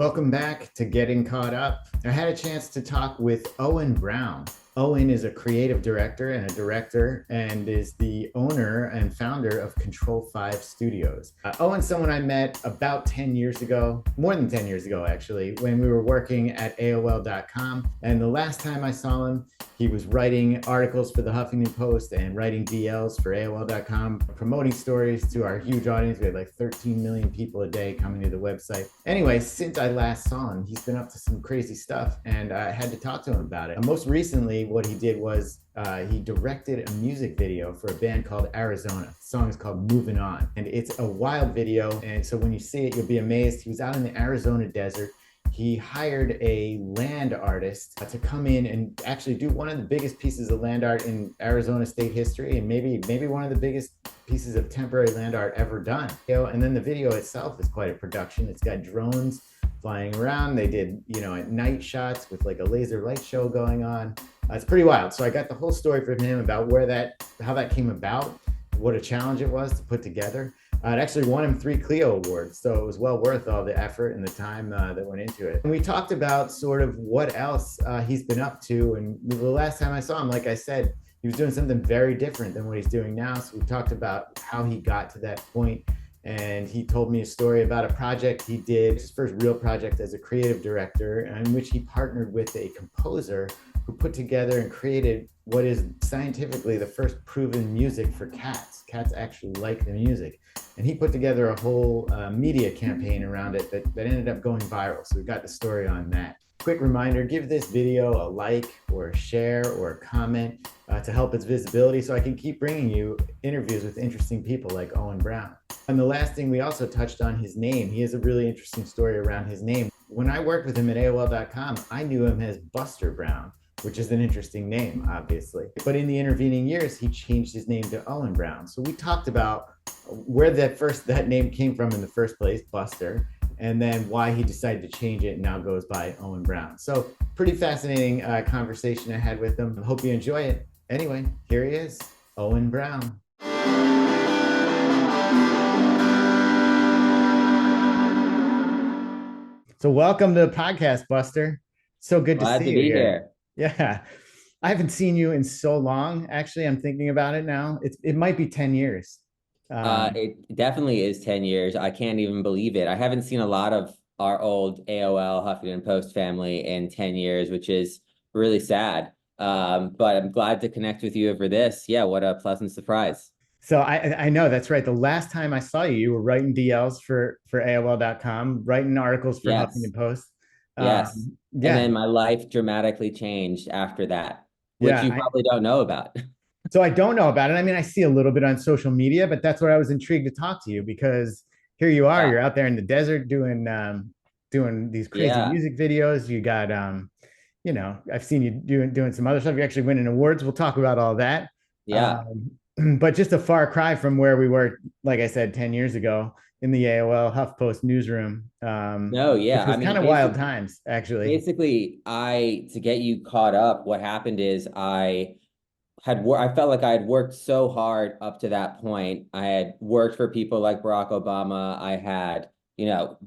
Welcome back to Getting Caught Up. I had a chance to talk with Owen Brown. Owen is a creative director and a director and is the owner and founder of CTRL5 Studios. Owen's someone I met about 10 years ago, more than 10 years ago, actually, when we were working at AOL.com. And the last time I saw him, he was writing articles for the Huffington Post and writing DLs for AOL.com, promoting stories to our huge audience. We had like 13 million people a day coming to the website. Anyway, since I last saw him, he's been up to some crazy stuff, and I had to talk to him about it. Most recently, what he did was he directed a music video for a band called Arizona. The song is called Moving On, and it's a wild video. And so when you see it, you'll be amazed. He was out in the Arizona desert. He hired a land artist to come in and actually do one of the biggest pieces of land art in Arizona state history, and maybe one of the biggest pieces of temporary land art ever done. And then the video itself is quite a production. It's got drones flying around. They did, at night shots with like a laser light show going on. It's pretty wild. So I got the whole story from him about how that came about, what a challenge it was to put together. It actually won him 3 Clio Awards, so it was well worth all the effort and the time that went into it. And we talked about sort of what else he's been up to. And the last time I saw him, like I said, he was doing something very different than what he's doing now. So we talked about how he got to that point. And he told me a story about a project he did, his first real project as a creative director, in which he partnered with a composer who put together and created what is scientifically the first proven music for cats. Cats actually like the music. And he put together a whole media campaign around it that ended up going viral. So we got the story on that. Quick reminder, give this video a like or a share or a comment to help its visibility so I can keep bringing you interviews with interesting people like Owen Brown. And the last thing, we also touched on his name. He has a really interesting story around his name. When I worked with him at AOL.com, I knew him as Buster Brown, which is an interesting name, obviously. But in the intervening years, he changed his name to Owen Brown. So we talked about where that name came from in the first place, Buster, and then why he decided to change it and now goes by Owen Brown. So pretty fascinating conversation I had with him. I hope you enjoy it. Anyway, here he is, Owen Brown. So welcome to the podcast, Buster. So good to see you here. Yeah. I haven't seen you in so long. Actually, I'm thinking about it now. It might be 10 years. It definitely is 10 years. I can't even believe it. I haven't seen a lot of our old AOL Huffington Post family in 10 years, which is really sad. But I'm glad to connect with you over this. Yeah, what a pleasant surprise. So I know that's right. The last time I saw you, you were writing DLs for AOL.com, writing articles for Yes. Huffington Post. Yes. And Yeah. then my life dramatically changed after that, which you Yeah. probably don't know about. So I don't know about it. I mean, I see a little bit on social media, but that's what I was intrigued to talk to you because here you are, Yeah. you're out there in the desert doing these crazy Yeah. music videos. You got I've seen you doing some other stuff. You're actually winning awards. We'll talk about all that. Yeah. But just a far cry from where we were, like I said, 10 years ago in the AOL HuffPost newsroom, No, which yeah. was I kind mean, of wild times, actually. basically, to get you caught up, what happened is I felt like I had worked so hard up to that point. I had worked for people like Barack Obama. I had,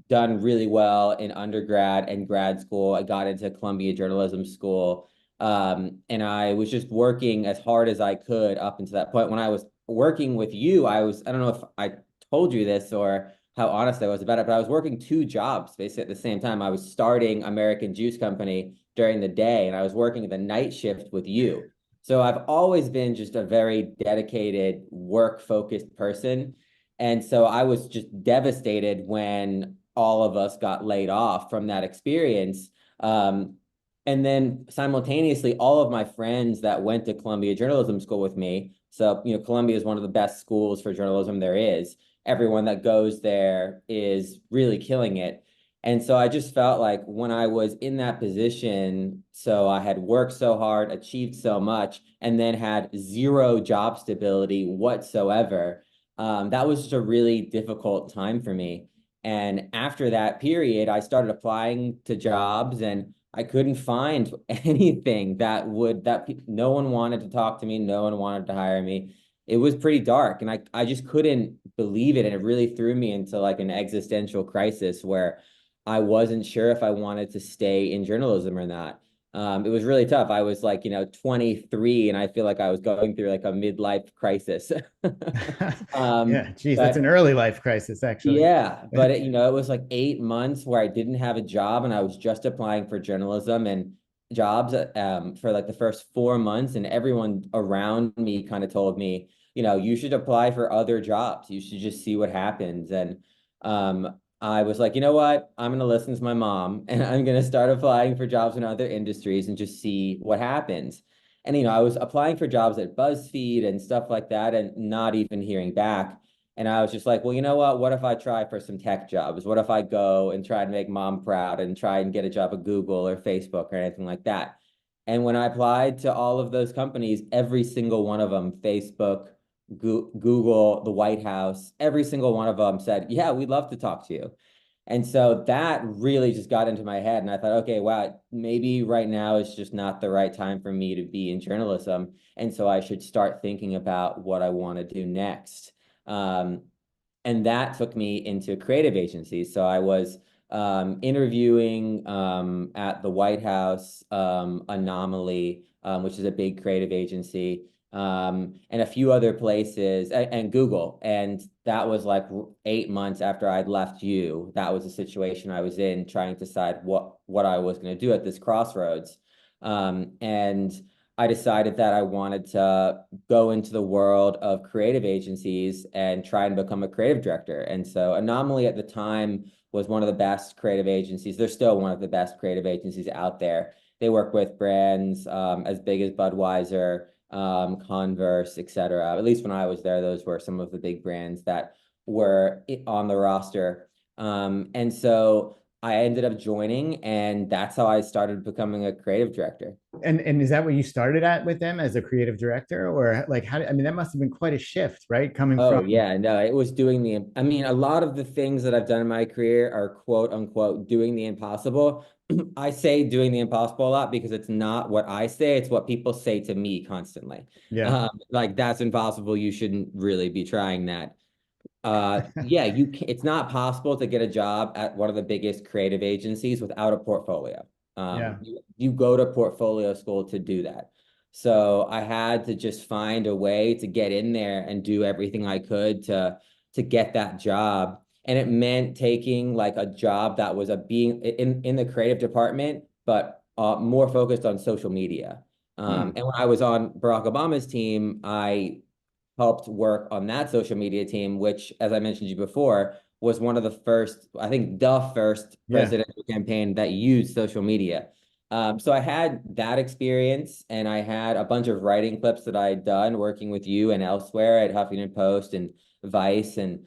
done really well in undergrad and grad school. I got into Columbia Journalism School. And I was just working as hard as I could up until that point. When I was working with you, I don't know if I told you this or how honest I was about it, but I was working 2 jobs basically at the same time. I was starting American Juice Company during the day, and I was working the night shift with you. So I've always been just a very dedicated, work-focused person. And so I was just devastated when all of us got laid off from that experience. And then simultaneously, all of my friends that went to Columbia Journalism School with me, so, Columbia is one of the best schools for journalism there is. Everyone that goes there is really killing it. And so I just felt like when I was in that position, so I had worked so hard, achieved so much, and then had 0 job stability whatsoever. That was just a really difficult time for me. And after that period, I started applying to jobs, and I couldn't find anything that no one wanted to talk to me. No one wanted to hire me. It was pretty dark, and I just couldn't believe it. And it really threw me into like an existential crisis where I wasn't sure if I wanted to stay in journalism or not. It was really tough. I was like, 23, and I feel like I was going through like a midlife crisis. Yeah, geez, that's an But early life crisis, actually. yeah, but it was like 8 months where I didn't have a job and I was just applying for journalism and jobs for like the first 4 months, and everyone around me kind of told me, you should apply for other jobs. You should just see what happens. And I was like, you know what? I'm gonna listen to my mom and I'm gonna start applying for jobs in other industries and just see what happens. And I was applying for jobs at BuzzFeed and stuff like that and not even hearing back. And I was just like, well, you know what? What if I try for some tech jobs? What if I go and try to make mom proud and try and get a job at Google or Facebook or anything like that? And when I applied to all of those companies, every single one of them, Facebook, Google, the White House, every single one of them said, yeah, we'd love to talk to you. And so that really just got into my head. And I thought, okay, wow, maybe right now is just not the right time for me to be in journalism. And so I should start thinking about what I want to do next. Um, and that took me into creative agencies. So I was interviewing at the White House, Anomaly, which is a big creative agency, and a few other places, and Google. And that was like 8 months after I'd left you. That was the situation I was in, trying to decide what I was going to do at this crossroads. And I decided that I wanted to go into the world of creative agencies and try and become a creative director. And so Anomaly at the time was one of the best creative agencies. They're still one of the best creative agencies out there. They work with brands as big as Budweiser, Converse, etc. At least when I was there, those were some of the big brands that were on the roster. And so I ended up joining, and that's how I started becoming a creative director. And is that what you started at with them as a creative director, or like how? I mean, that must have been quite a shift, right? Coming from, Oh yeah, no, it was doing I mean, a lot of the things that I've done in my career are quote unquote doing the impossible. I say doing the impossible a lot because it's not what I say, it's what people say to me constantly. yeah, Like that's impossible. You shouldn't really be trying that. Yeah, it's not possible to get a job at one of the biggest creative agencies without a portfolio. yeah, You go to portfolio school to do that. So I had to just find a way to get in there and do everything I could to get that job. And it meant taking like a job that was a being in the creative department, but more focused on social media. hmm. And when I was on Barack Obama's team, I helped work on that social media team, which, as I mentioned to you before, was one of the first, I think, the first Yeah, presidential campaign that used social media. So I had that experience, and I had a bunch of writing clips that I had done working with you and elsewhere at Huffington Post and Vice and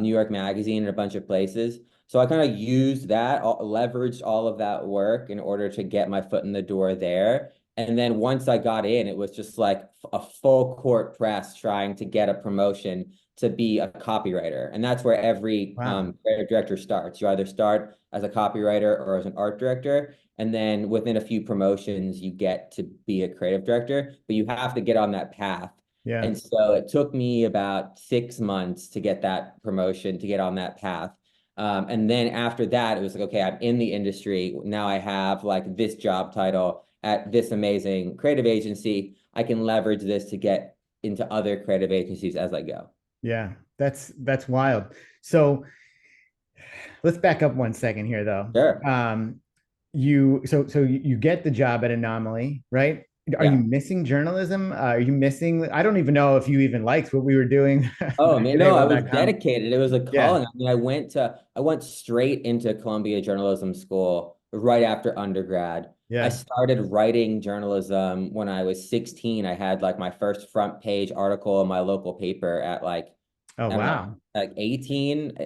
New York Magazine and a bunch of places. So I kind of used that, leveraged all of that work in order to get my foot in the door there. And then once I got in, it was just like a full court press trying to get a promotion to be a copywriter. And that's where every wow, creative director starts. You either start as a copywriter or as an art director. And then within a few promotions, you get to be a creative director, but you have to get on that path. yeah, And so it took me about 6 months to get that promotion, to get on that path. And then after that, it was like, okay, I'm in the industry. Now I have like this job title at this amazing creative agency. I can leverage this to get into other creative agencies as I go. yeah. That's wild. So let's back up 1 second here, though. Sure. You get the job at Anomaly, right? Are you Yeah. missing journalism? Are you missing? I don't even know if you even liked what we were doing Oh back man, at no, I was AOL.com. dedicated. It was a Yeah, calling. I mean, I went straight into Columbia Journalism School right after undergrad. I yeah. started writing journalism when I was 16. I had like my first front page article in my local paper at like, Oh, I don't know, wow. like 18.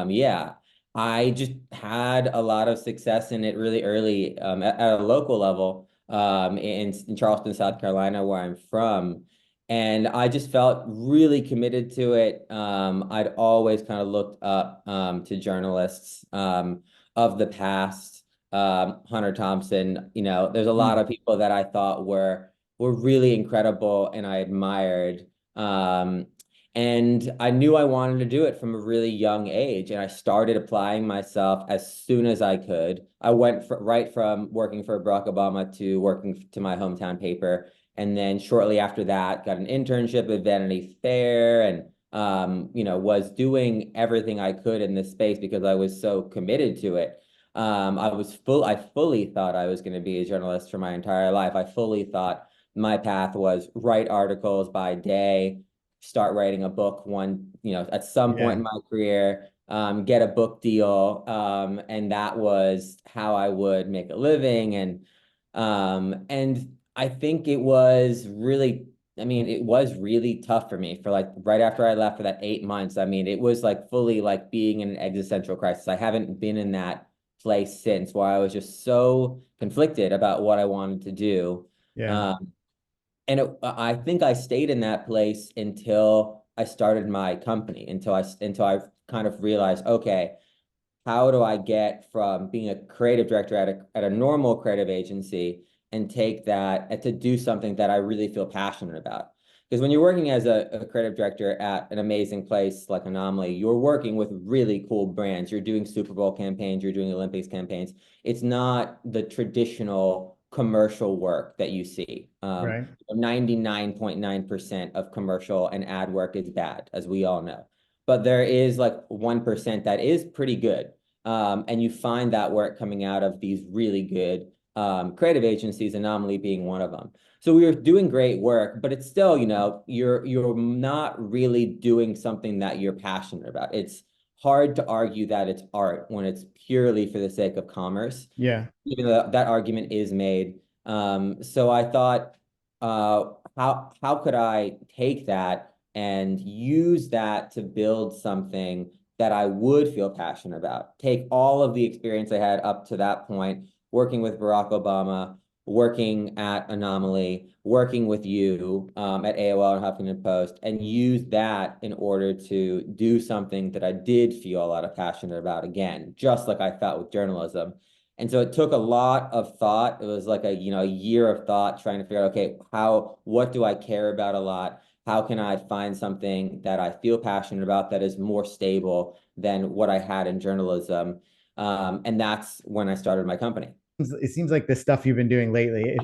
Yeah. I just had a lot of success in it really early at a local level in Charleston, South Carolina, where I'm from. And I just felt really committed to it. I'd always kind of looked up to journalists of the past, Hunter Thompson. There's a lot Hmm. of people that I thought were really incredible and I admired. And I knew I wanted to do it from a really young age. And I started applying myself as soon as I could. I went right from working for Barack Obama to working to my hometown paper. And then shortly after that, got an internship at Vanity Fair and, was doing everything I could in this space because I was so committed to it. I fully thought I was going to be a journalist for my entire life. I fully thought my path was write articles by day, start writing a book at some point Yeah. in my career, get a book deal. And that was how I would make a living. And I think it was really tough for me for like right after I left for that 8 months. I mean, it was like fully like being in an existential crisis. I haven't been in that place since where I was just so conflicted about what I wanted to do. Yeah. Um, I think I stayed in that place until I started my company, until I kind of realized, okay, how do I get from being a creative director at a normal creative agency and take that and to do something that I really feel passionate about? Because when you're working as a creative director at an amazing place like Anomaly, you're working with really cool brands. You're doing Super Bowl campaigns, you're doing Olympics campaigns. It's not the traditional commercial work that you see. Right. 99.9% of commercial and ad work is bad, as we all know. But there is like 1% that is pretty good. And you find that work coming out of these really good creative agencies, Anomaly being one of them. So we were doing great work, but it's still, you're not really doing something that you're passionate about. It's hard to argue that it's art when it's purely for the sake of commerce, Yeah. even though that argument is made. So I thought, how could I take that and use that to build something that I would feel passionate about? Take all of the experience I had up to that point, working with Barack Obama, working at Anomaly, working with you at AOL and Huffington Post, and use that in order to do something that I did feel a lot of passion about again, just like I felt with journalism. And so it took a lot of thought. It was like a year of thought trying to figure out, okay, what do I care about a lot? How can I find something that I feel passionate about that is more stable than what I had in journalism? And that's when I started my company. It seems like the stuff you've been doing lately,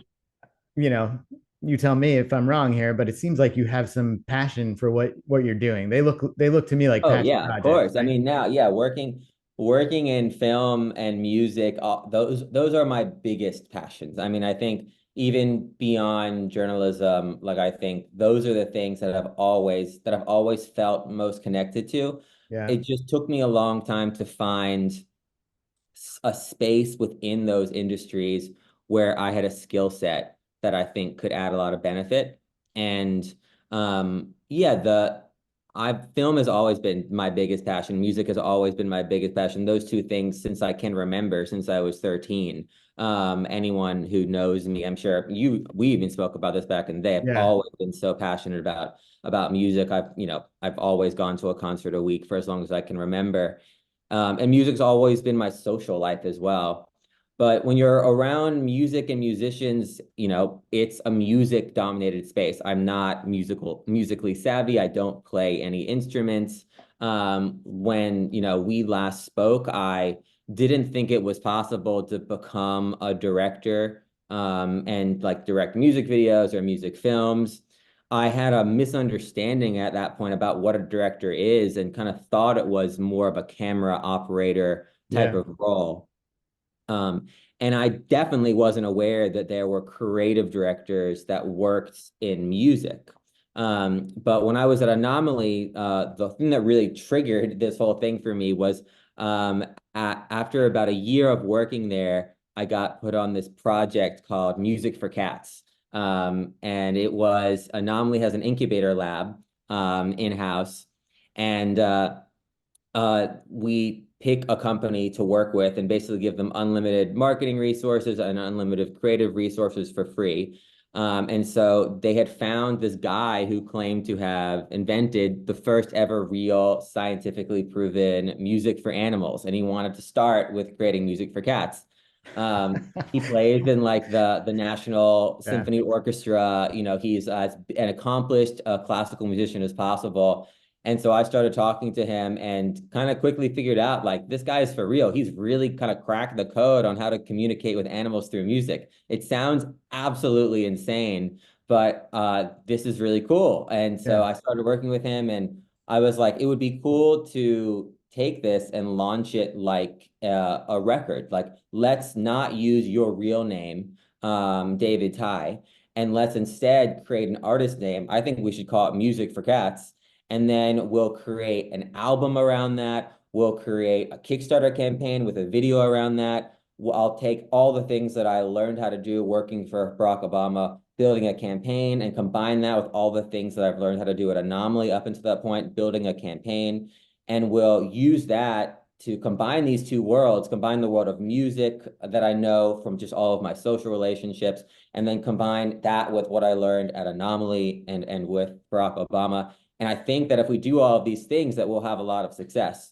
you know, you tell me if I'm wrong here, but it seems like you have some passion for what you're doing. They look to me like Oh passion yeah, of projects, course. I right? mean now, yeah, working in film and music, those are my biggest passions. I mean, I think even beyond journalism, like I think those are the things that I've always felt most connected to. Yeah. It just took me a long time to find a space within those industries where I had a skill set that I think could add a lot of benefit. And yeah, the I film has always been my biggest passion. Music has always been my biggest passion. Those two things since I can remember, since I was 13. Anyone who knows me, I'm sure we even spoke about this back in the day. I've Yeah. always been so passionate about music. I've always gone to a concert a week for as long as I can remember. And music's always been my social life as well. But when you're around music and musicians, it's a music dominated space. I'm not musically savvy. I don't play any instruments. When, we last spoke, I didn't think it was possible to become a director, and like direct music videos or music films. I had a misunderstanding at that point about what a director is and kind of thought it was more of a camera operator type Yeah. of role. Um, and I definitely wasn't aware that there were creative directors that worked in music. But when I was at Anomaly, the thing that really triggered this whole thing for me was after about a year of working there, I got put on this project called Music for Cats. And it was Anomaly has an incubator lab in-house. And we pick a company to work with and basically give them unlimited marketing resources and unlimited creative resources for free. And so they had found this guy who claimed to have invented the first ever real scientifically proven music for animals. And he wanted to start with creating music for cats. He plays in like the National Yeah. Symphony Orchestra. He's as an accomplished classical musician as possible. And so I started talking to him and kind of quickly figured out like this guy is for real. He's really kind of cracked the code on how to communicate with animals through music. It sounds absolutely insane, but this is really cool. And so Yeah. I started working with him, and I was like, it would be cool to take this and launch it like a record. Like, let's not use your real name, David Ty, and let's instead create an artist name. I think we should call it Music for Cats, and then we'll create an album around that. We'll create a Kickstarter campaign with a video around that. I'll take all the things that I learned how to do working for Barack Obama, building a campaign, and combine that with all the things that I've learned how to do at Anomaly up until that point, building a campaign. And we'll use that to combine these two worlds, combine the world of music that I know from just all of my social relationships, and then combine that with what I learned at Anomaly and with Barack Obama. And I think that if we do all of these things, that we'll have a lot of success.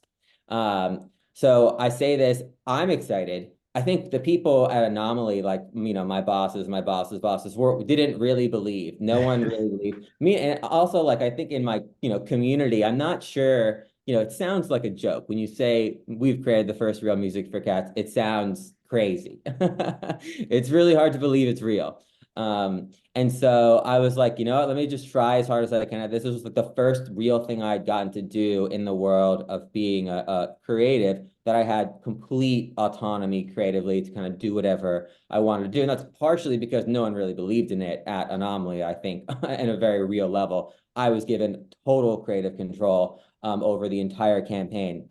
So I say this, I'm excited. I think the people at Anomaly, like, my bosses, didn't really believe. No one really believed me. And also, like, I think in my, community, I'm not sure, it sounds like a joke. When you say we've created the first real music for cats, it sounds crazy. It's really hard to believe it's real. And so I was like, you know what, let me just try as hard as I can. This was like the first real thing I'd gotten to do in the world of being a creative, that I had complete autonomy creatively to kind of do whatever I wanted to do. And that's partially because no one really believed in it at Anomaly, I think, in a very real level. I was given total creative control over the entire campaign.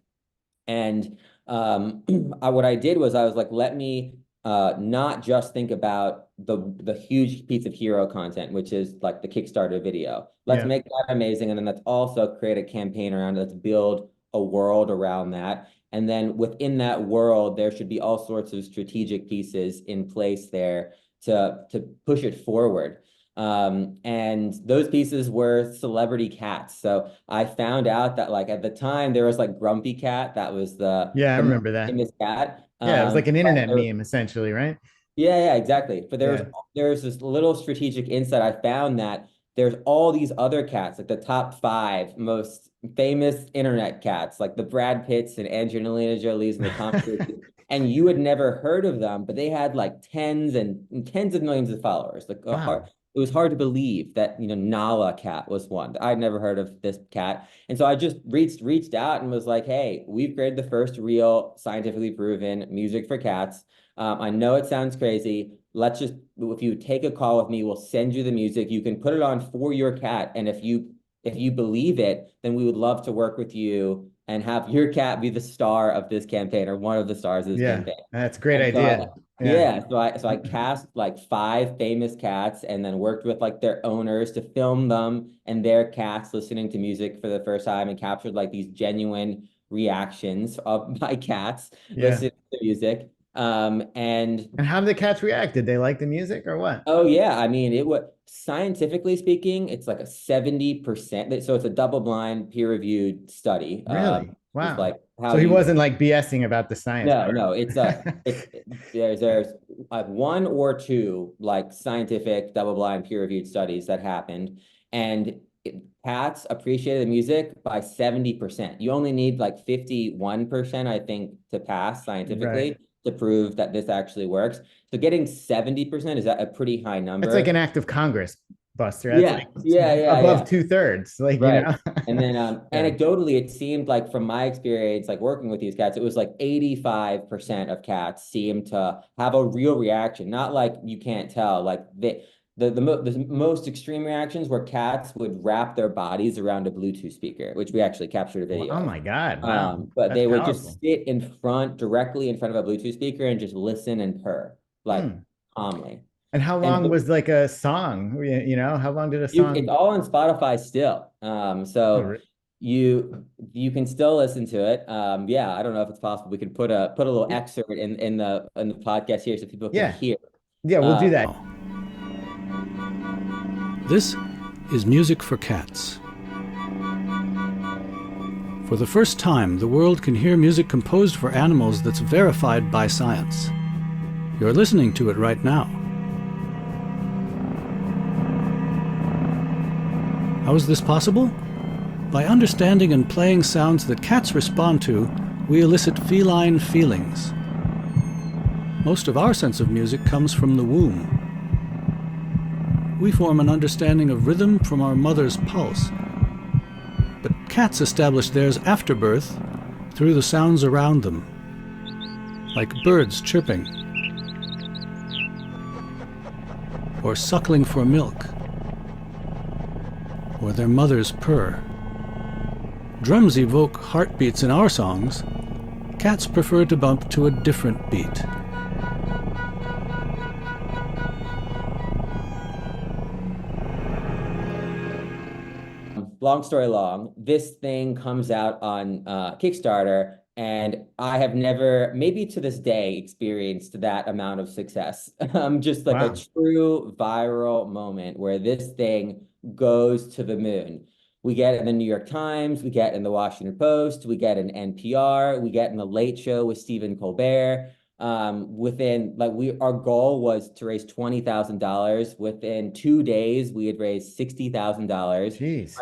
And what I did was I was like, let me not just think about the huge piece of hero content, which is like the Kickstarter video. Let's make that amazing. And then let's also create a campaign around it. Let's build a world around that. And then within that world, there should be all sorts of strategic pieces in place there to push it forward. And those pieces were celebrity cats. So I found out that like at the time there was like Grumpy Cat, that was the I most remember that. famous cat. Yeah, it was like an internet But meme essentially, right? yeah, exactly. But Yeah. there's this little strategic insight. I found that there's all these other cats, like the top 5 most famous internet cats, like the Brad Pitts and Angelina Jolie's and the Tom Cruise, and you had never heard of them, but they had like tens and tens of millions of followers. Like Wow. it was hard to believe that, Nala cat was one. I'd never heard of this cat. And so I just reached out and was like, hey, we've created the first real scientifically proven music for cats. I know it sounds crazy. Let's just, if you take a call with me, we'll send you the music. You can put it on for your cat. And if you believe it, then we would love to work with you and have your cat be the star of this campaign, or one of the stars of this Yeah, campaign. that's a great And so idea. Yeah. so I cast like 5 famous cats, and then worked with like their owners to film them and their cats listening to music for the first time, and captured like these genuine reactions of my cats Yeah. listening to music. And And how did the cats react? Did they like the music or what? oh yeah, I mean, it was, scientifically speaking, it's like a 70%. So it's a double-blind, peer-reviewed study. Really? It's Wow. like how So he you wasn't like BSing about the science part. no, there's like 1 or 2 like scientific double-blind peer-reviewed studies that happened, and cats appreciated the music by 70%. You only need like 51%, I think, to pass Right. scientifically to prove that this actually works. So getting 70% is a pretty high That's like number. an act of Congress, Buster. That's Yeah, like above yeah. 2/3. Like, Right. And then Yeah. anecdotally, it seemed like from my experience, like working with these cats, it was like 85% of cats seem to have a real reaction. Not like you can't tell. Like the most extreme reactions were cats would wrap their bodies around a Bluetooth speaker, which we actually captured a Well, video oh of. my God. Wow. But That's they would powerful. just sit directly in front of a Bluetooth speaker, and just listen and purr, like Hmm. calmly. And how And long was like a song? How long did a it's song? all on Spotify still. Oh, So you can still listen to it. Yeah, I don't know if it's possible. We could put a little yeah. excerpt in the podcast here so people can Yeah. hear. Yeah, we'll do Uh, that. This is Music for Cats. For the first time, the world can hear music composed for animals that's verified by science. You're listening to it right now. How is this possible? By understanding and playing sounds that cats respond to, we elicit feline feelings. Most of our sense of music comes from the womb. We form an understanding of rhythm from our mother's pulse. But cats establish theirs after birth through the sounds around them, like birds chirping, or suckling for milk, or their mother's purr. Drums evoke heartbeats in our songs. Cats prefer to bump to a different beat. Long story long, this thing comes out on Kickstarter, and I have never, maybe to this day, experienced that amount of success. Just like a Wow. true viral moment where this thing goes to the moon. We get it in the New York Times, we get it in the Washington Post, we get in NPR, we get in the Late Show with Stephen Colbert. Within our goal was to raise $20,000. Within 2 days, we had raised $60,000. Jeez.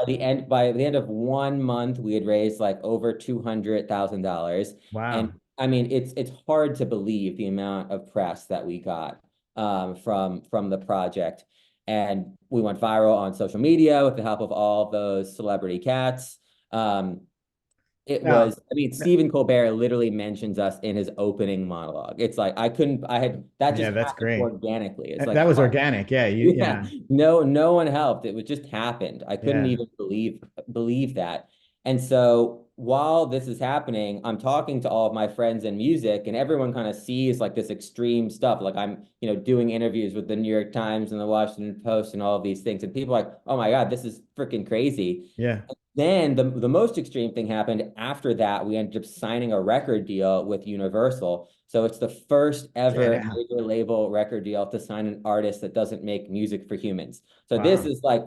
By the end of 1 month, we had raised like over $200,000. And Wow. I mean, it's hard to believe the amount of press that we got from the project. And we went viral on social media with the help of all of those celebrity cats. It Now, was, I mean, Stephen Colbert literally mentions us in his opening monologue. It's like, that yeah, just that's happened great. organically. It's like, That was oh, organic. Yeah, yeah, yeah, no one helped. It was just happened. I couldn't yeah. even believe that. And so while this is happening, I'm talking to all of my friends in music, and everyone kind of sees like this extreme stuff. Like I'm, doing interviews with the New York Times and the Washington Post and all of these things. And people are like, oh my God, this is freaking crazy. Yeah. Then the most extreme thing happened after that. We ended up signing a record deal with Universal. So it's the first ever Yeah. major label record deal to sign an artist that doesn't make music for humans. So this Wow. is like,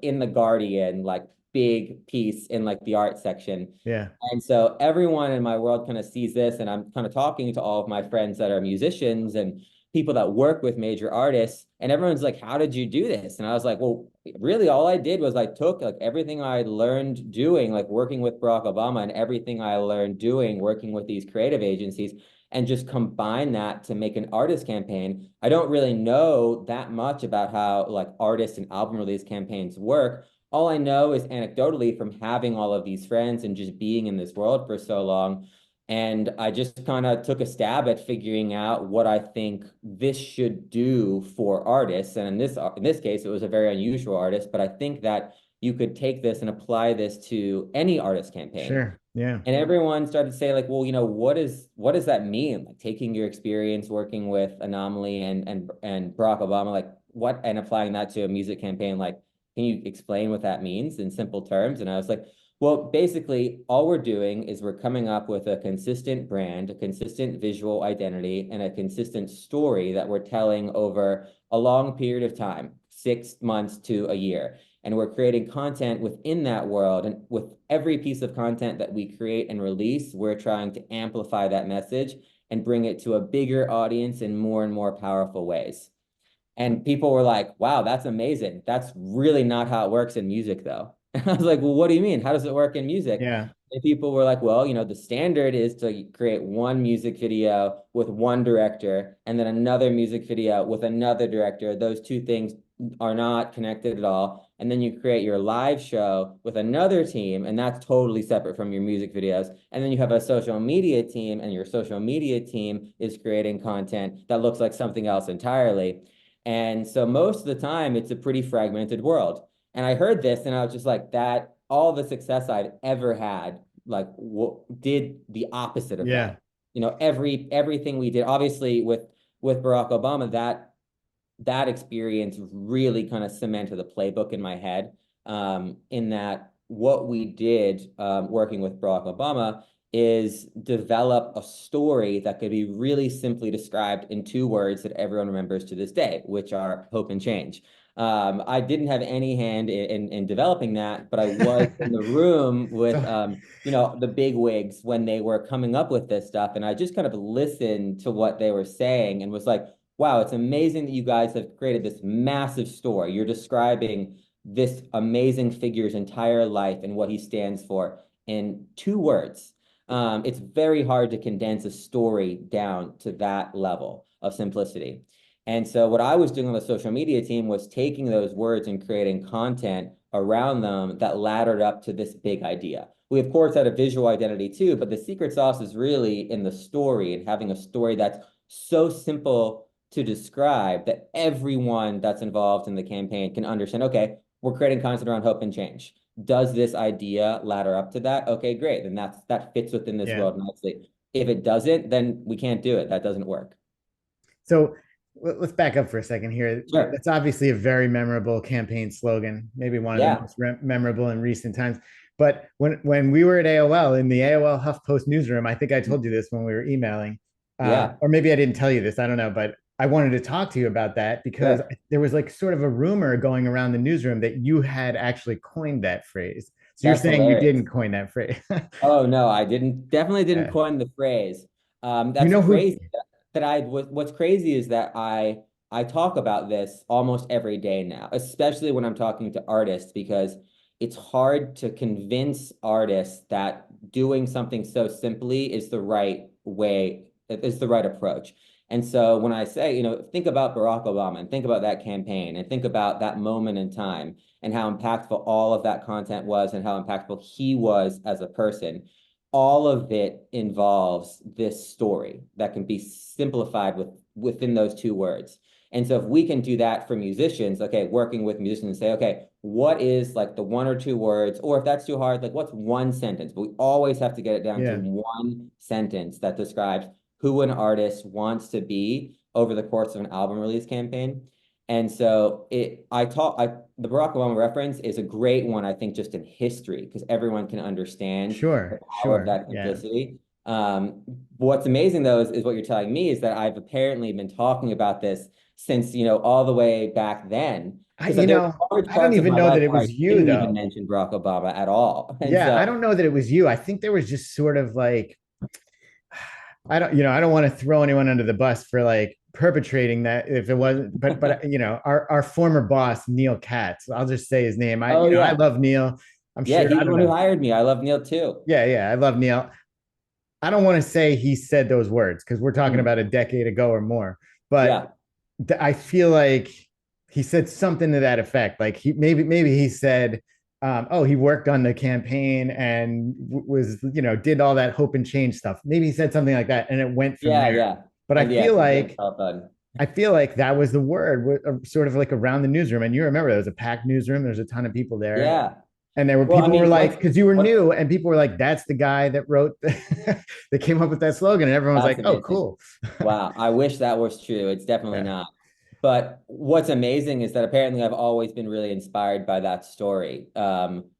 in the Guardian, like big piece in like the art section. Yeah. And so everyone in my world kind of sees this, and I'm kind of talking to all of my friends that are musicians and people that work with major artists, and everyone's like, how did you do this? And I was like, well, really all I did was I took like everything I learned doing, like working with Barack Obama, and everything I learned doing working with these creative agencies, and just combine that to make an artist campaign. I don't really know that much about how like artist and album release campaigns work. All I know is anecdotally from having all of these friends and just being in this world for so long. And I just kind of took a stab at figuring out what I think this should do for artists. And in this case, it was a very unusual artist, but I think that you could take this and apply this to any artist campaign. Sure. Yeah. And everyone started to say, like, well, what does that mean? Like taking your experience working with Anomaly and Barack Obama, like what, and applying that to a music campaign, like, can you explain what that means in simple terms? And I was like, well, basically, all we're doing is we're coming up with a consistent brand, a consistent visual identity, and a consistent story that we're telling over a long period of time, 6 months to a year. And we're creating content within that world. And with every piece of content that we create and release, we're trying to amplify that message and bring it to a bigger audience in more and more powerful ways. And people were like, wow, that's amazing. That's really not how it works in music, though. And I was like, well, what do you mean? How does it work in music? Yeah. And people were like, well, the standard is to create one music video with one director and then another music video with another director. Those two things are not connected at all. And then you create your live show with another team, and that's totally separate from your music videos. And then you have a social media team, and your social media team is creating content that looks like something else entirely. And so most of the time, it's a pretty fragmented world. And I heard this, and I was just like, that all the success I'd ever had, like, did the opposite of Yeah. that. Everything we did, obviously, with Barack Obama, that experience really kind of cemented the playbook in my head. In that, what we did working with Barack Obama is develop a story that could be really simply described in 2 words that everyone remembers to this day, which are hope and change. I didn't have any hand in developing that, but I was in the room with, the big wigs when they were coming up with this stuff. And I just kind of listened to what they were saying and was like, wow, it's amazing that you guys have created this massive story. You're describing this amazing figure's entire life and what he stands for in 2 words. It's very hard to condense a story down to that level of simplicity. And so what I was doing on the social media team was taking those words and creating content around them that laddered up to this big idea. We, of course, had a visual identity too, but the secret sauce is really in the story and having a story that's so simple to describe that everyone that's involved in the campaign can understand, okay, we're creating content around hope and change. Does this idea ladder up to that? Okay, great. Then that fits within this Yeah. world nicely. If it doesn't, then we can't do it. That doesn't work. So let's back up for a second here. Sure. That's obviously a very memorable campaign slogan, maybe one of the Yeah. most memorable in recent times. But when we were at AOL in the AOL HuffPost newsroom, I think I told you this when we were emailing, Yeah. or maybe I didn't tell you this. I don't know, but I wanted to talk to you about that because Sure. there was like sort of a rumor going around the newsroom that you had actually coined that phrase. So you're That's saying you hilarious. didn't coin that phrase? Oh no, I didn't definitely didn't Yeah. coin the phrase. You That's know who? crazy that what's crazy is that I talk about this almost every day now, especially when I'm talking to artists, because it's hard to convince artists that doing something so simply is the right way, is the right approach. And so when I say, think about Barack Obama and think about that campaign and think about that moment in time and how impactful all of that content was and how impactful he was as a person. All of it involves this story that can be simplified within those 2 words. And so if we can do that for musicians, okay, working with musicians and say, okay, what is like the 1 or 2 words, or if that's too hard, like what's one sentence? But we always have to get it down to Yeah. one sentence that describes who an artist wants to be over the course of an album release campaign. And so the Barack Obama reference is a great one, I think, just in history, because everyone can understand the Sure. power of Sure. that Yeah. simplicity. What's amazing though is what you're telling me is that I've apparently been talking about this since, all the way back then. Because there were large I don't parts of even my know life that it where I was you didn't even though. mention Barack Obama at all. And Yeah, I so, don't know that it was you. I think there was just sort of like I don't want to throw anyone under the bus for like perpetrating that if it wasn't, but our former boss Neil Katz. I'll just say his name. oh I yeah, love Neil. I'm yeah, sure he's I the don't one who know. hired me. I love Neil too. Yeah, yeah, I love Neil. I don't want to say he said those words because we're talking Mm, about a decade ago or more, but yeah, I feel like he said something to that effect. Like maybe he said, "Oh, he worked on the campaign and was did all that hope and change stuff." Maybe he said something like that, and it went from yeah, there. yeah, But and yeah, from there, well done. I feel like that was the word, sort of like around the newsroom. And you remember there was a packed newsroom. There's a ton of people there, Yeah. and there were Well, I people were mean, like, because you were what's new, and people were like, "That's the guy that wrote that came up with that slogan," and everyone was That's like, "Oh, amazing. cool." Wow. I wish that was true. It's definitely Yeah. not. But what's amazing is that apparently I've always been really inspired by that story.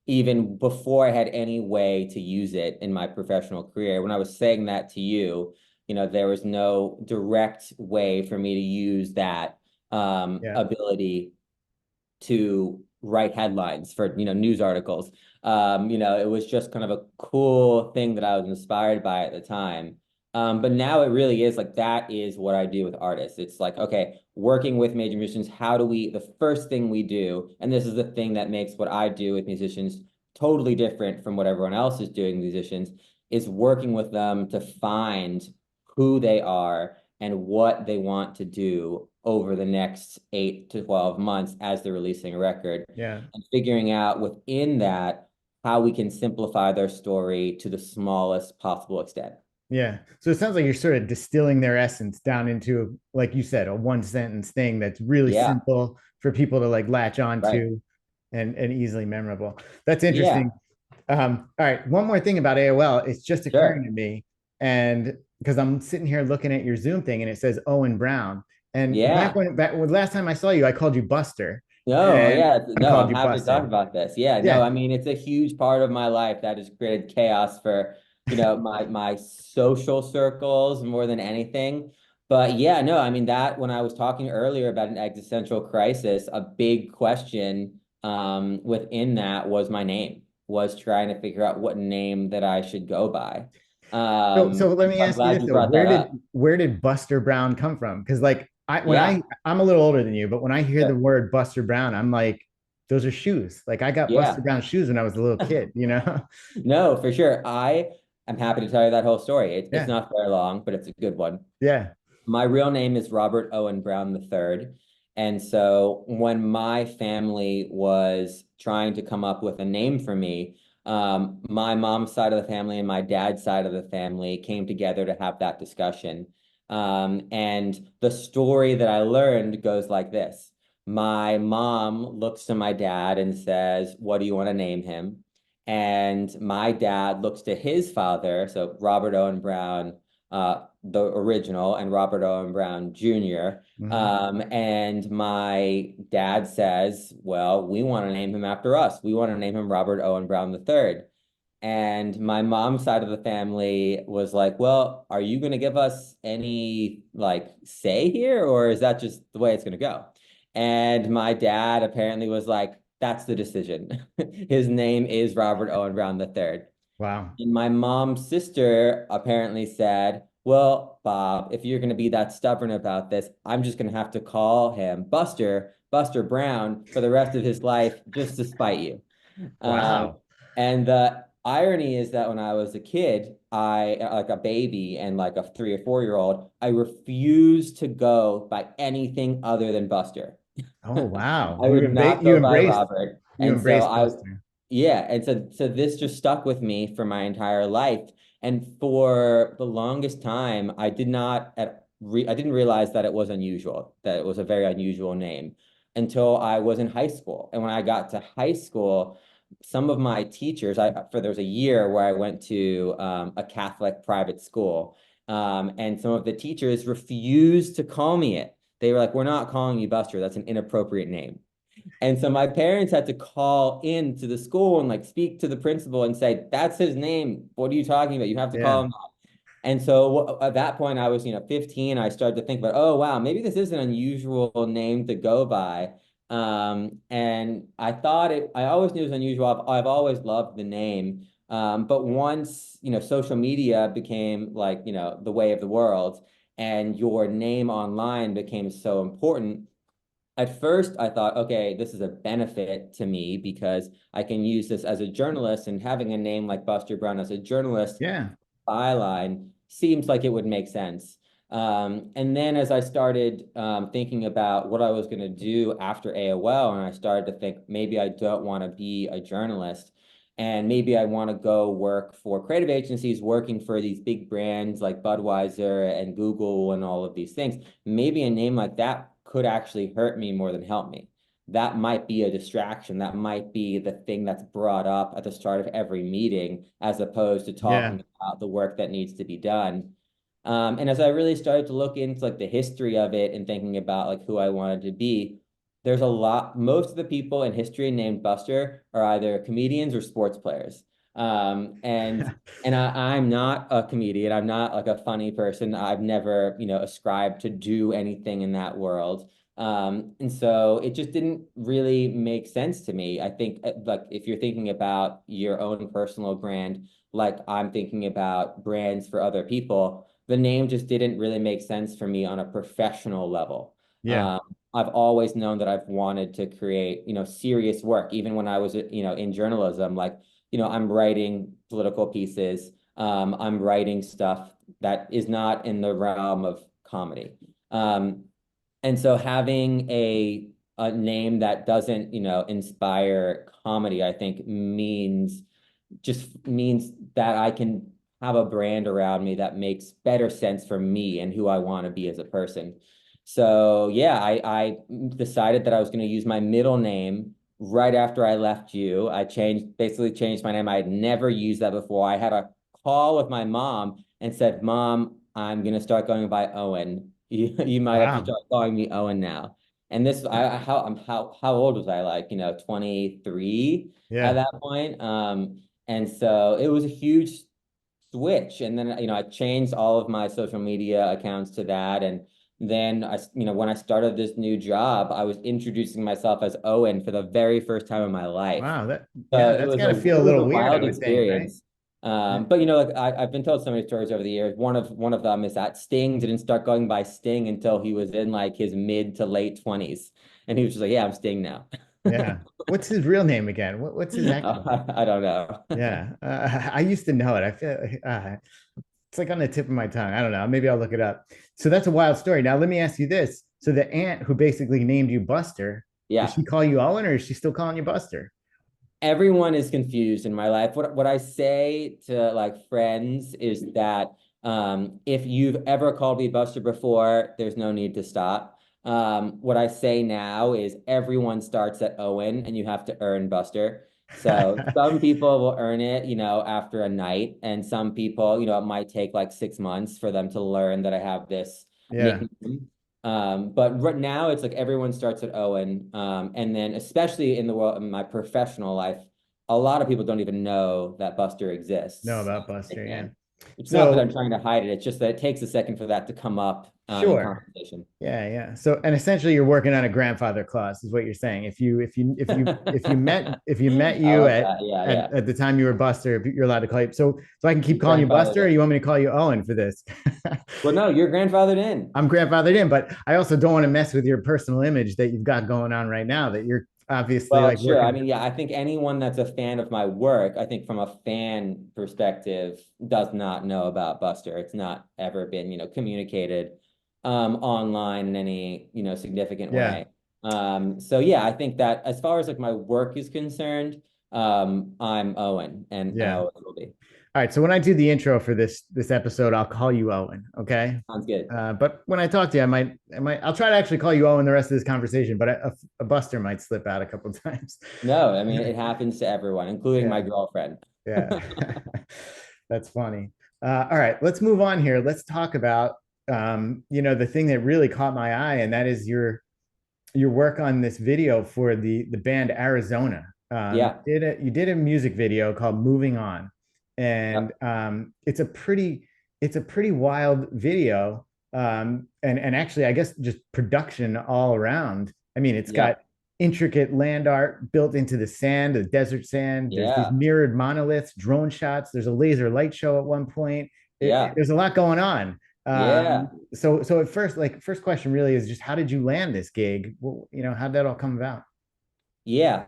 Even before I had any way to use it in my professional career. When I was saying that to you, there was no direct way for me to use that Yeah. ability to write headlines for news articles. It was just kind of a cool thing that I was inspired by at the time. But now it really is like that is what I do with artists. It's like, okay, working with major musicians, the first thing we do, and this is the thing that makes what I do with musicians totally different from what everyone else is doing with musicians, is working with them to find who they are and what they want to do over the next 8 to 12 months as they're releasing a record, Yeah. and figuring out within that how we can simplify their story to the smallest possible extent. Yeah. So it sounds like you're sort of distilling their essence down into, like you said, a one sentence thing that's really Yeah, simple for people to like latch on right. to and easily memorable. That's Yeah, interesting. All right. One more thing about AOL. It's just occurring sure. to me. And because I'm sitting here looking at your Zoom thing and it says Owen Brown. And Yeah. back when last time I saw you, I called you Buster. No, And yeah, I no, called I'm you happy to talk Buster. about this. Yeah, no, Yeah. I mean it's a huge part of my life that has created chaos for, my social circles more than anything. But yeah, no, I mean that when I was talking earlier about an existential crisis, a big question within that was my name, was trying to figure out what name that I should go by. So let And me so I'm ask you glad this you though. brought that up. Where did Buster Brown come from? Because like Yeah, I'm a little older than you, but when I hear the sure. word Buster Brown, I'm like, those are shoes. Like I got Buster Yeah. Brown shoes when I was a little kid, you know? No, for sure. I am happy to tell you that whole story. It's Yeah. not very long, but it's a good one. Yeah. My real name is Robert Owen Brown III. And so when my family was trying to come up with a name for me, my mom's side of the family and my dad's side of the family came together to have that discussion. And the story that I learned goes like this. My mom looks to my dad and says, "What do you want to name him?" And my dad looks to his father, so Robert Owen Brown, the original, and Robert Owen Brown Jr. Mhm. And my dad says, well, we want to name him after us. We want to name him Robert Owen Brown III. And my mom's side of the family was like, well, are you going to give us any like say here, or is that just the way it's going to go? And my dad apparently was like, that's the decision. His name is Robert Owen Brown III. Wow. And my mom's sister apparently said, well, Bob, if you're going to be that stubborn about this, I'm just going to have to call him Buster Brown for the rest of his life just to spite you. Um, Wow. and the irony is that when I was a kid, like a baby and like a 3 or 4 year old, I refused to go by anything other than Buster. Oh, wow. I would not go by Robert. You And so embraced Buster. yeah, and so this just stuck with me for my entire life. And for the longest time, I didn't realize that it was unusual, that it was a very unusual name until I was in high school. And when I got to high school, some of my teachers, there was a year where I went to a Catholic private school, and some of the teachers refused to call me it. They were like, "We're not calling you Buster. That's an inappropriate name." And so my parents had to call in to the school and like speak to the principal and say, "That's his name. What are you talking about? You have to call Yeah. him." And so at that point, I was, 15. I started to think about, oh, wow, maybe this is an unusual name to go by. And I always knew it was unusual. I've always loved the name. But once, social media became like, the way of the world and your name online became so important. At first, I thought, okay, this is a benefit to me because I can use this as a journalist, and having a name like Buster Brown as a journalist Yeah. byline seems like it would make sense. And then as I started thinking about what I was going to do after AOL, and I started to think maybe I don't want to be a journalist, and maybe I want to go work for creative agencies working for these big brands like Budweiser and Google and all of these things. Maybe a name like that could actually hurt me more than help me. That might be a distraction. That might be the thing that's brought up at the start of every meeting, as opposed to Yeah. talking about the work that needs to be done. And as I really started to look into like the history of it and thinking about like who I wanted to be, most of the people in history named Buster are either comedians or sports players. I'm not a comedian. I'm not like a funny person. I've never, ascribed to do anything in that world. And so it just didn't really make sense to me. I think like if you're thinking about your own personal brand, like I'm thinking about brands for other people, the name just didn't really make sense for me on a professional level. Yeah. Um, I've always known that I've wanted to create, serious work, even when I was, in journalism, like, I'm writing political pieces. I'm writing stuff that is not in the realm of comedy. And so having a name that doesn't, inspire comedy, I think means that I can have a brand around me that makes better sense for me and who I want to be as a person. So yeah, I decided that I was going to use my middle name right after I left you. Basically changed my name. I had never used that before. I had a call with my mom and said, "Mom, I'm going to start going by Owen. You might have to Wow. start calling me Owen now." And this, how old was I? Like, 23 at Yeah. that point. And so it was a huge switch. And then, I changed all of my social media accounts to that. And then when I started this new job, I was introducing myself as Owen for the very first time in my life. Wow. So Yeah, that's gotta feel it a was little a weird, I wild would think, right? experience. But like I've been told so many stories over the years. One of them is that Sting didn't start going by Sting until he was in like his mid to late 20s. And he was just like, yeah, I'm Sting now. Yeah. What's his real name again? What's his actual name? I don't know. Yeah. I used to know it. I feel it's like on the tip of my tongue. I don't know. Maybe I'll look it up. So that's a wild story. Now let me ask you this. So the aunt who basically named you Buster, does Yeah. she call you Owen or is she still calling you Buster? Everyone is confused in my life. What I say to like friends is that if you've ever called me Buster before, there's no need to stop. What I say now is everyone starts at Owen and you have to earn Buster. So some people will earn it, after a night, and some people, it might take like 6 months for them to learn that I have this Yeah. nickname. But right now it's like everyone starts at Owen. And then especially in the world in my professional life, a lot of people don't even know that Buster Know exists about as a Buster, yeah. nickname. It's not that I'm So trying to hide it. It's just that it takes a second for that to come up in sure. conversation. Yeah, yeah. So, and essentially, you're working on a grandfather clause, is what you're saying. If you met I you love that. Yeah, yeah. at the time you were Buster, you're allowed to call you. So I can keep He's calling you grandfathered Buster, or in. you want me to call you Owen for this? Well, no, you're grandfathered in. I'm grandfathered in, but I also don't want to mess with your personal image that you've got going on right now. That you're obviously Well, like sure. I working. mean, yeah, I think anyone that's a fan of my work, I think from a fan perspective, does not know about Buster. It's not ever been, communicated online in any, significant Yeah, way. So yeah, I think that as far as like my work is concerned, I'm Owen and I yeah. always will be. All right. So when I do the intro for this episode, I'll call you Owen. Okay. Sounds good. But when I talk to you, I'll try to actually call you Owen the rest of this conversation, but a Buster might slip out a couple of times. No, I mean, it happens to everyone, including my Yeah, girlfriend. yeah. That's funny. All right, let's move on here. Let's talk about the thing that really caught my eye, and that is your work on this video for the band Arizona. Yeah. You did a music video called "Moving On," and Yep. it's a pretty wild video. And actually, I guess just production all around. I mean, it's got Yep. intricate land art built into the sand, the desert sand. There's these Yeah. mirrored monoliths, drone shots. There's a laser light show at one point. Yeah. There's a lot going on. Yeah. So at first, first question really is just how did you land this gig? Well, how did that all come about? Yeah.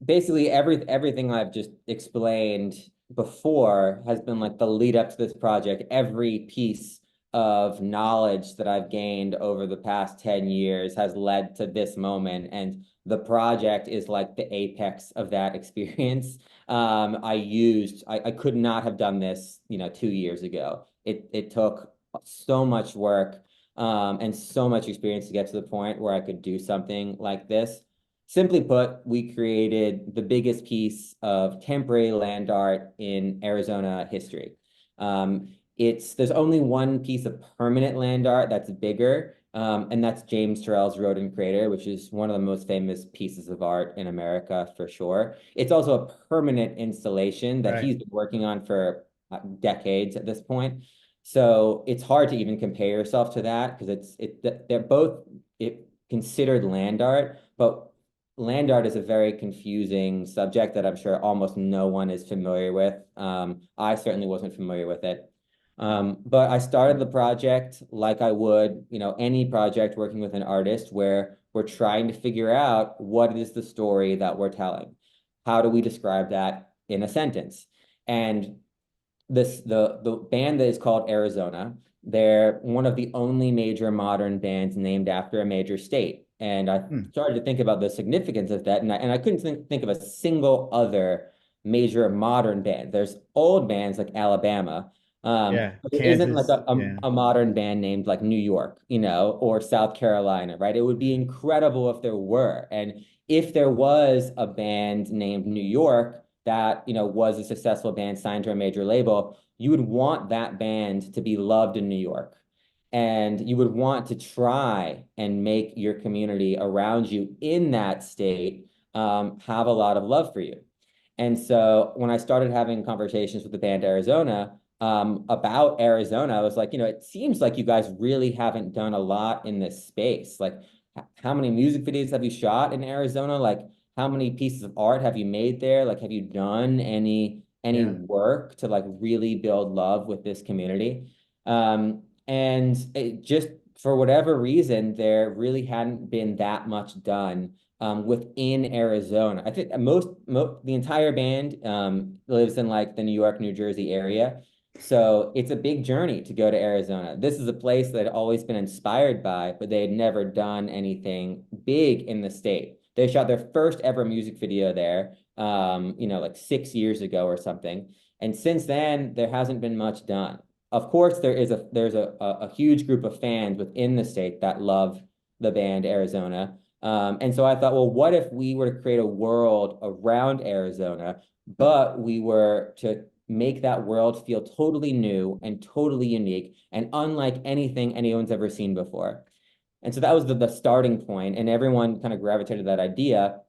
Basically everything I've just explained before has been like the lead up to this project. Every piece of knowledge that I've gained over the past 10 years has led to this moment. And the project is like the apex of that experience. I could not have done this, 2 years ago. It took so much work, and so much experience to get to the point where I could do something like this. Simply put, we created the biggest piece of temporary land art in Arizona history. There's only one piece of permanent land art that's bigger, and that's James Turrell's Rodent Crater, which is one of the most famous pieces of art in America for sure. It's also a permanent installation that Right. he's been working on for decades at this point. So it's hard to even compare yourself to that because they're both considered land art, but land art is a very confusing subject that I'm sure almost no one is familiar with. I certainly wasn't familiar with it. But I started the project like I would, any project working with an artist where we're trying to figure out what is the story that we're telling. How do we describe that in a sentence? And the band that is called Arizona, they're one of the only major modern bands named after a major state. And I Hmm. started to think about the significance of that, and I couldn't think of a single other major modern band. There's old bands like Alabama, Yeah. but there isn't like Kansas. Yeah. a modern band named like New York, or South Carolina, right? It would be incredible if there were. And if there was a band named New York that, was a successful band signed to a major label, you would want that band to be loved in New York. And you would want to try and make your community around you in that state have a lot of love for you. And so when I started having conversations with the band Arizona about Arizona, I was like, it seems like you guys really haven't done a lot in this space. Like, how many music videos have you shot in Arizona? Like, how many pieces of art have you made there? Like, have you done any Yeah. work to like really build love with this community? And it just for whatever reason, there really hadn't been that much done within Arizona. I think the entire band lives in like the New York, New Jersey area. So it's a big journey to go to Arizona. This is a place that I'd always been inspired by, but they had never done anything big in the state. They shot their first ever music video there, like 6 years ago or something. And since then, there hasn't been much done. Of course, there's a huge group of fans within the state that love the band Arizona. And so I thought, well, what if we were to create a world around Arizona, but we were to make that world feel totally new and totally unique and unlike anything anyone's ever seen before. And so that was the starting point, and everyone kind of gravitated to that idea.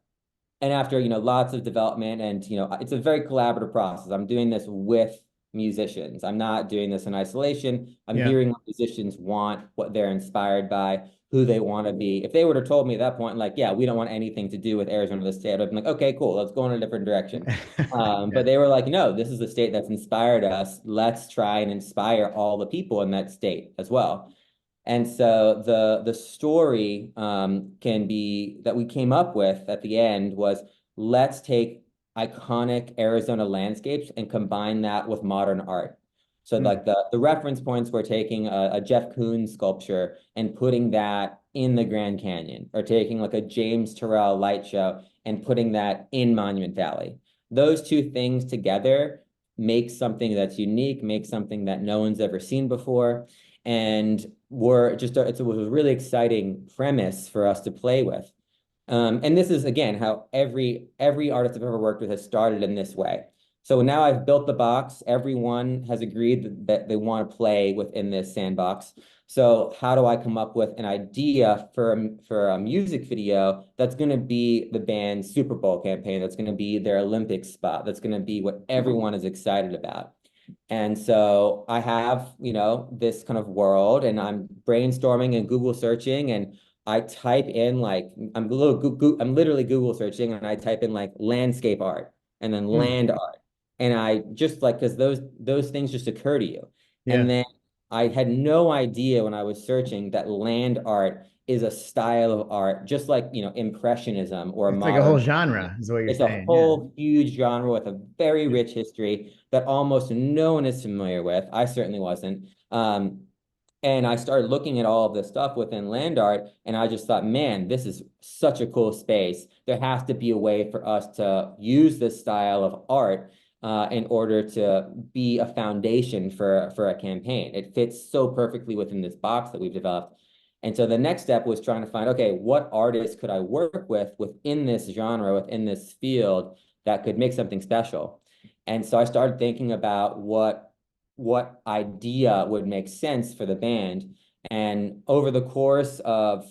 And after, lots of development and, it's a very collaborative process. I'm doing this with musicians. I'm not doing this in isolation. I'm hearing what musicians want, what they're inspired by, who they want to be. If they would have told me at that point, like, yeah, we don't want anything to do with Arizona, the state, I'd be like, okay, cool, let's go in a different direction. But they were like, no, this is the state that's inspired us. Let's try and inspire all the people in that state as well. And so the story can be that we came up with at the end was, let's take iconic Arizona landscapes and combine that with modern art. So like the reference points, we're taking a Jeff Koons sculpture and putting that in the Grand Canyon, or taking like a James Turrell light show and putting that in Monument Valley. Those two things together make something that's unique, make something that no one's ever seen before. And it was a really exciting premise for us to play with. And this is, again, how every artist I've ever worked with has started in this way. So now I've built the box. Everyone has agreed that they want to play within this sandbox. So how do I come up with an idea for a music video that's going to be the band's Super Bowl campaign, that's going to be their Olympic spot, that's going to be what everyone is excited about? And so I have, this kind of world, and I'm brainstorming and Google searching, and I type in like, I'm literally Google searching, and I type in like landscape art and then land art. And I just like, because those things just occur to you. And then I had no idea when I was searching that land art is a style of art, just like, Impressionism or It's like a modern. whole genre, is what you're It's saying. a whole huge genre with a very rich history that almost no one is familiar with. I certainly wasn't. And I started looking at all of this stuff within land art, and I just thought, man, this is such a cool space. There has to be a way for us to use this style of art in order to be a foundation for a campaign. It fits so perfectly within this box that we've developed. And so the next step was trying to find, okay, what artists could I work with within this genre, within this field, that could make something special? And so I started thinking about what idea would make sense for the band. And over the course of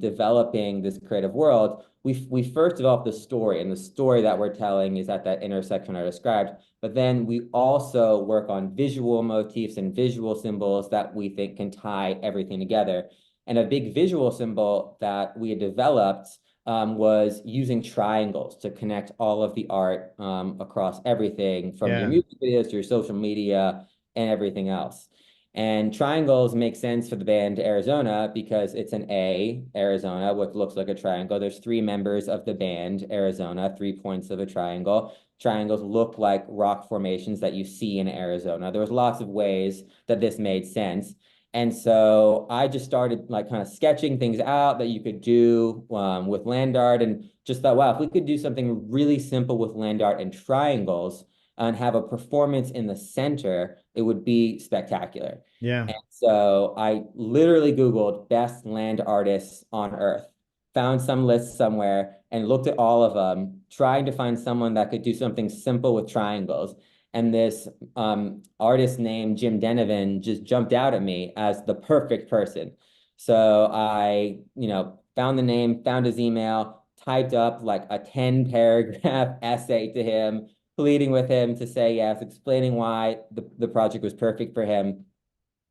developing this creative world, we first developed the story, and the story that we're telling is at that intersection I described. But then we also work on visual motifs and visual symbols that we think can tie everything together. And a big visual symbol that we had developed was using triangles to connect all of the art across everything from your music videos to your social media and everything else. And triangles make sense for the band Arizona because it's an A, Arizona, what looks like a triangle. There's 3 members of the band Arizona, 3 points of a triangle. Triangles look like rock formations that you see in Arizona. There was lots of ways that this made sense. And so I just started like kind of sketching things out that you could do with land art, and just thought, wow, if we could do something really simple with land art and triangles and have a performance in the center, it would be spectacular. And so I literally Googled best land artists on earth, found some list somewhere, and looked at all of them, trying to find someone that could do something simple with triangles. And this artist named Jim Denovan just jumped out at me as the perfect person. So I, found the name, found his email, typed up like a 10-paragraph essay to him, pleading with him to say yes, explaining why the project was perfect for him.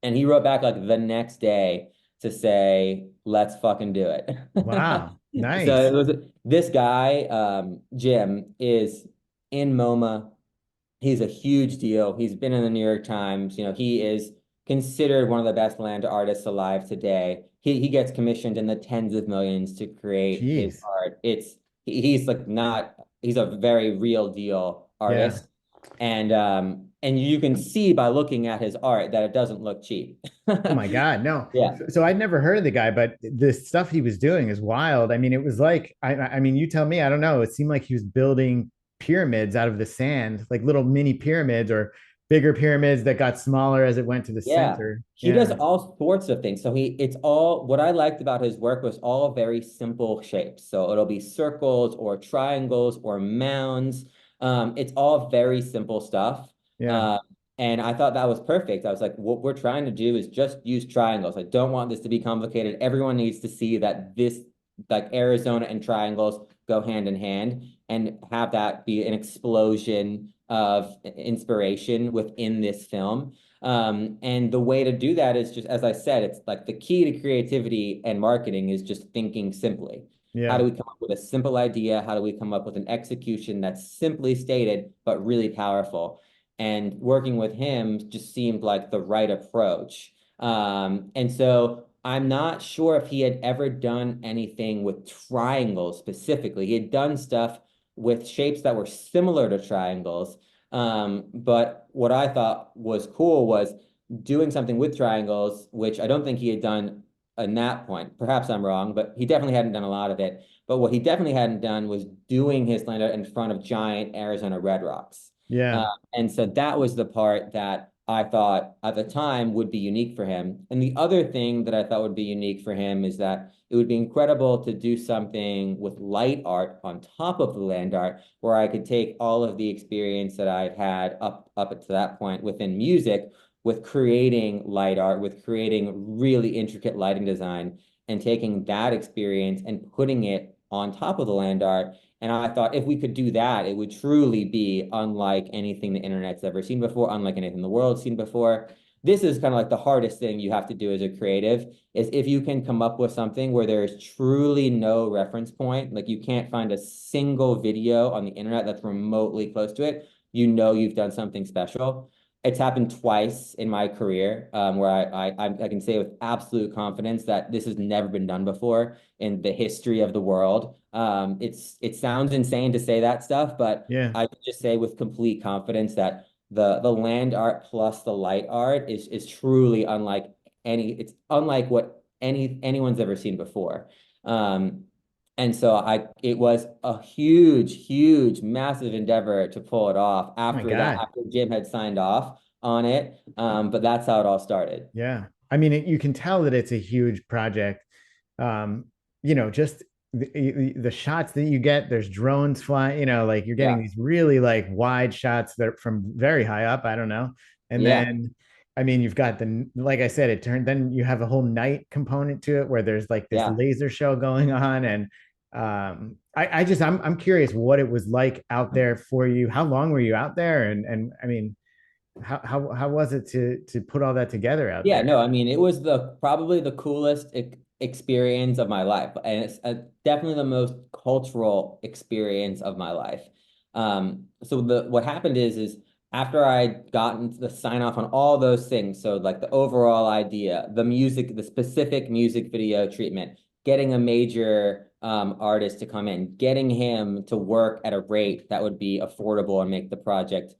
And he wrote back like the next day to say, let's fucking do it. Wow. Nice. So it was this guy, Jim, is in MoMA. He's a huge deal. He's been in the New York Times. He is considered one of the best land artists alive today. He gets commissioned in the tens of millions to create his Jeez. art. He's like not he's a very real deal Yeah. artist. And you can see by looking at his art that it doesn't look cheap. Oh my God, no. Yeah. So I'd never heard of the guy, but the stuff he was doing is wild. I mean, it was like, I mean, you tell me, I don't know. It seemed like he was building pyramids out of the sand, like little mini pyramids or bigger pyramids that got smaller as it went to the Yeah. center. He does Yeah. all sorts of things. So it's all what I liked about his work was all very simple shapes. So it'll be circles or triangles or mounds. It's all very simple stuff. Yeah. Uh, and I thought that was perfect. I was like, what we're trying to do is just use triangles. I don't want this to be complicated. Everyone needs to see that this, like Arizona and triangles go hand in hand and have that be an explosion of inspiration within this film. And the way to do that is just, as I said, it's like the key to creativity and marketing is just thinking simply. How Yeah. do we come up with a simple idea? How do we come up with an execution that's simply stated, but really powerful? And working with him just seemed like the right approach. And so I'm not sure if he had ever done anything with triangles specifically. He had done stuff with shapes that were similar to triangles. But what I thought was cool was doing something with triangles, which I don't think he had done in that point. Perhaps I'm wrong, but he definitely hadn't done a lot of it. But what he definitely hadn't done was doing his land art in front of giant Arizona red rocks. Uh, Yeah. and so that was the part that I thought at the time would be unique for him. And the other thing that I thought would be unique for him is that it would be incredible to do something with light art on top of the land art, where I could take all of the experience that I'd had up to that point within music, with creating light art, with creating really intricate lighting design, and taking that experience and putting it on top of the land art. And I thought if we could do that, it would truly be unlike anything the internet's ever seen before, unlike anything the world's seen before. This is kind of like the hardest thing you have to do as a creative, is if you can come up with something where there is truly no reference point, like you can't find a single video on the internet that's remotely close to it, you know you've done something special. It's happened twice in my career, where I can say with absolute confidence that this has never been done before in the history of the world. It sounds insane to say that stuff, but Yeah. I can just say with complete confidence that the land art plus the light art is truly unlike it's unlike what anyone's ever seen before. Um, and so it was a huge, massive endeavor to pull it off Oh my after that, God. after Jim had signed off on it. But that's how it all started. Yeah. I mean, you can tell that it's a huge project. Um, just the shots that you get, there's drones flying, like you're getting Yeah. these really like wide shots that are from very high up, I don't know. And Yeah. then, I mean, you've got like I said, then you have a whole night component to it where there's like this Yeah. laser show going on. And I'm curious what it was like out there for you. How long were you out there? And I mean, how was it to put all that together out Yeah, there? no, I mean, it was probably the coolest experience of my life, and it's definitely the most cultural experience of my life. So what happened is after I'd gotten the sign off on all those things, so like the overall idea, the music, the specific music video treatment, getting a major artist to come in, getting him to work at a rate that would be affordable and make the project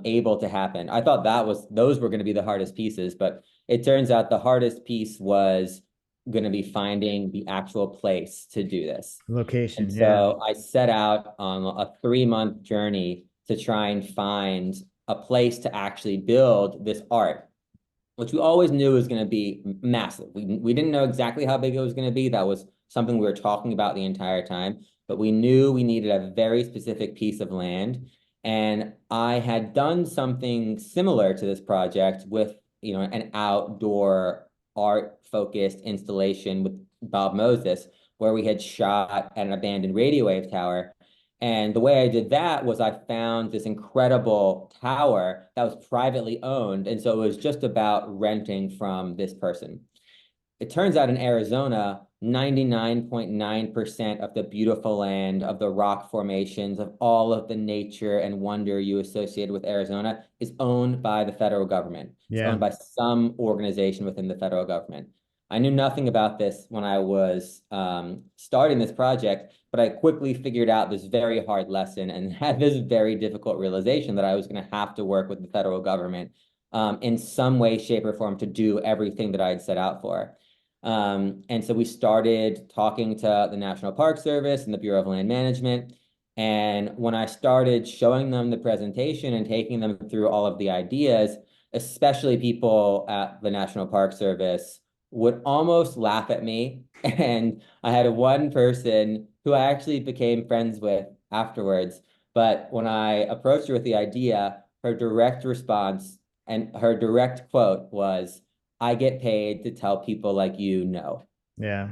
able to happen. I thought those were going to be the hardest pieces, but it turns out the hardest piece was going to be finding the actual place to do this. And Location, yeah. so I set out on a 3-month journey to try and find a place to actually build this art, which we always knew was going to be massive. We didn't know exactly how big it was going to be. That was something we were talking about the entire time, but we knew we needed a very specific piece of land. And I had done something similar to this project with, an outdoor art focused installation with Bob Moses, where we had shot at an abandoned radio wave tower. And the way I did that was I found this incredible tower that was privately owned. And so it was just about renting from this person. It turns out in Arizona, 99.9% of the beautiful land, of the rock formations, of all of the nature and wonder you associated with Arizona is owned by the federal government. It's Yeah. owned by some organization within the federal government. I knew nothing about this when I was starting this project, but I quickly figured out this very hard lesson and had this very difficult realization that I was going to have to work with the federal government in some way, shape, or form to do everything that I had set out for. And so we started talking to the National Park Service and the Bureau of Land Management. And when I started showing them the presentation and taking them through all of the ideas, especially people at the National Park Service would almost laugh at me. And I had one person who I actually became friends with afterwards. But when I approached her with the idea, her direct response and her direct quote was, "I get paid to tell people like you no." Yeah.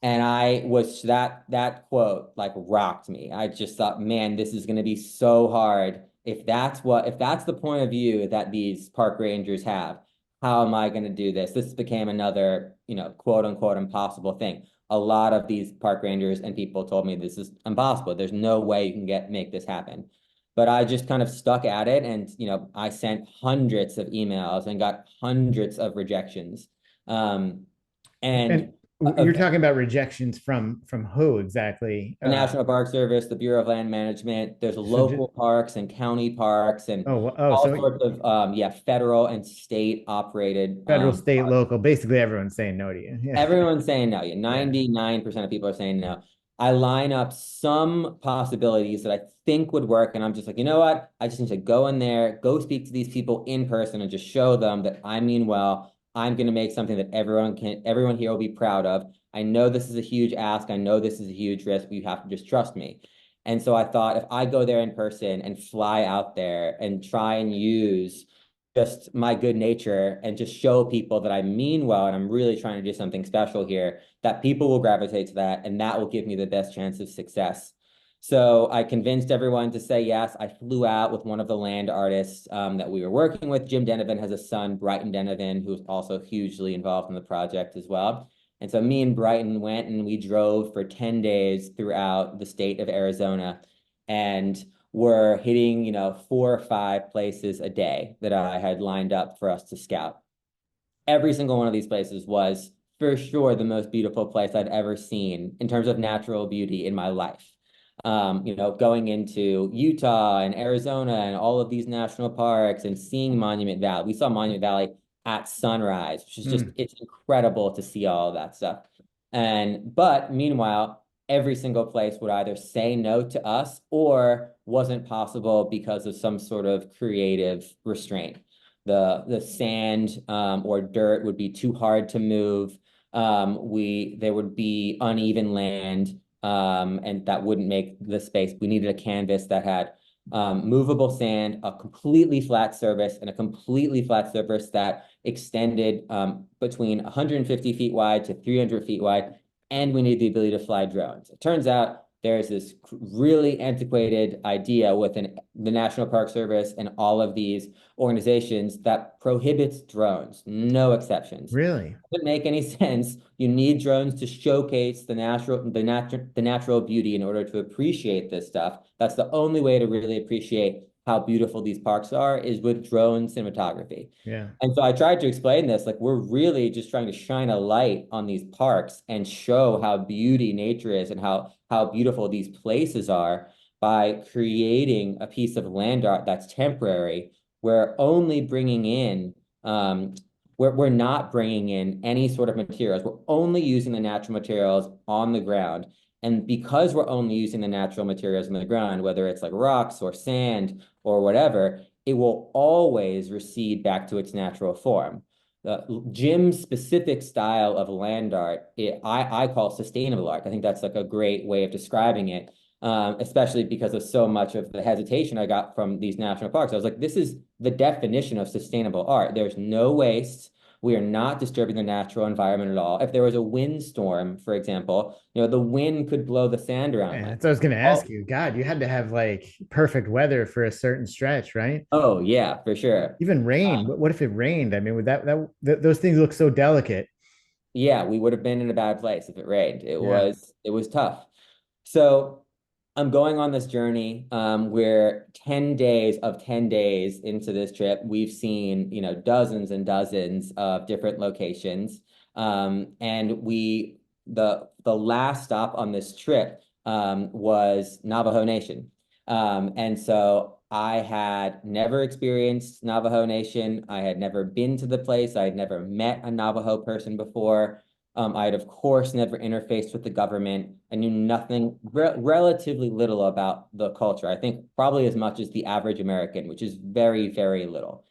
And I was that quote like rocked me. I just thought, man, this is going to be so hard. If that's the point of view that these park rangers have, how am I going to do this? This became another, quote unquote impossible thing. A lot of these park rangers and people told me this is impossible. There's no way you can make this happen. But I just kind of stuck at it, and I sent hundreds of emails and got hundreds of rejections. Um, And and you're talking about rejections from who exactly? the National Park Service, the Bureau of Land Management, there's So local parks and county parks and all so sorts of federal and state operated federal, state, parks. local, basically everyone's saying no to you. Yeah. Everyone's saying no. Yeah, Yeah. 99% of people are saying no. I line up some possibilities that I think would work, and I'm just like, you know what? I just need to go in there, go speak to these people in person, and just show them that I mean well. I'm going to make something that everyone here will be proud of. I know this is a huge ask. I know this is a huge risk, but you have to just trust me. And so I thought if I go there in person and fly out there and try and use just my good nature and just show people that I mean well and I'm really trying to do something special here, that people will gravitate to that and that will give me the best chance of success. So I convinced everyone to say yes. I flew out with one of the land artists that we were working with. Jim Denovan has a son, Brighton Denovan, who's also hugely involved in the project as well. And so me and Brighton went and we drove for 10 days throughout the state of Arizona. And were hitting, 4 or 5 places a day that I had lined up for us to scout. Every single one of these places was for sure the most beautiful place I'd ever seen in terms of natural beauty in my life. Going into Utah and Arizona and all of these national parks and seeing Monument Valley. We saw Monument Valley at sunrise, which is just, it's incredible to see all of that stuff. But meanwhile, every single place would either say no to us or wasn't possible because of some sort of creative restraint. The sand or dirt would be too hard to move. There would be uneven land, and that wouldn't make the space. We needed a canvas that had movable sand, a completely flat surface, and a completely flat surface that extended between 150 feet wide to 300 feet wide, and we need the ability to fly drones. It turns out there's this really antiquated idea within the National Park Service and all of these organizations that prohibits drones, no exceptions. Really? Doesn't make any sense. You need drones to showcase the natural beauty in order to appreciate this stuff. That's the only way to really appreciate how beautiful these parks are, is with drone cinematography. Yeah. And so I tried to explain this, like we're really just trying to shine a light on these parks and show how beauty nature is and how beautiful these places are by creating a piece of land art that's temporary. We're only bringing in we're not bringing in any sort of materials. We're only using the natural materials on the ground. And because we're only using the natural materials on the ground, whether it's like rocks or sand or whatever, it will always recede back to its natural form. Jim's specific style of land art, I call sustainable art. I think that's like a great way of describing it, especially because of so much of the hesitation I got from these national parks. I was like, this is the definition of sustainable art. There's no waste. We are not disturbing the natural environment at all. If there was a windstorm, for example, the wind could blow the sand around. Yeah, that's what I was going to ask you. God, you had to have like perfect weather for a certain stretch, right? Oh yeah, for sure. Even rain. What if it rained? I mean, would those things look so delicate? yeah, we would have been in a bad place if it rained. Yeah. It was tough. So I'm going on this journey where 10 days of 10 days into this trip, we've seen, dozens and dozens of different locations. And the last stop on this trip was Navajo Nation. And so I had never experienced Navajo Nation. I had never been to the place. I had never met a Navajo person before. I had, of course, never interfaced with the government. I knew nothing, relatively little about the culture. I think probably as much as the average American, which is very, very little.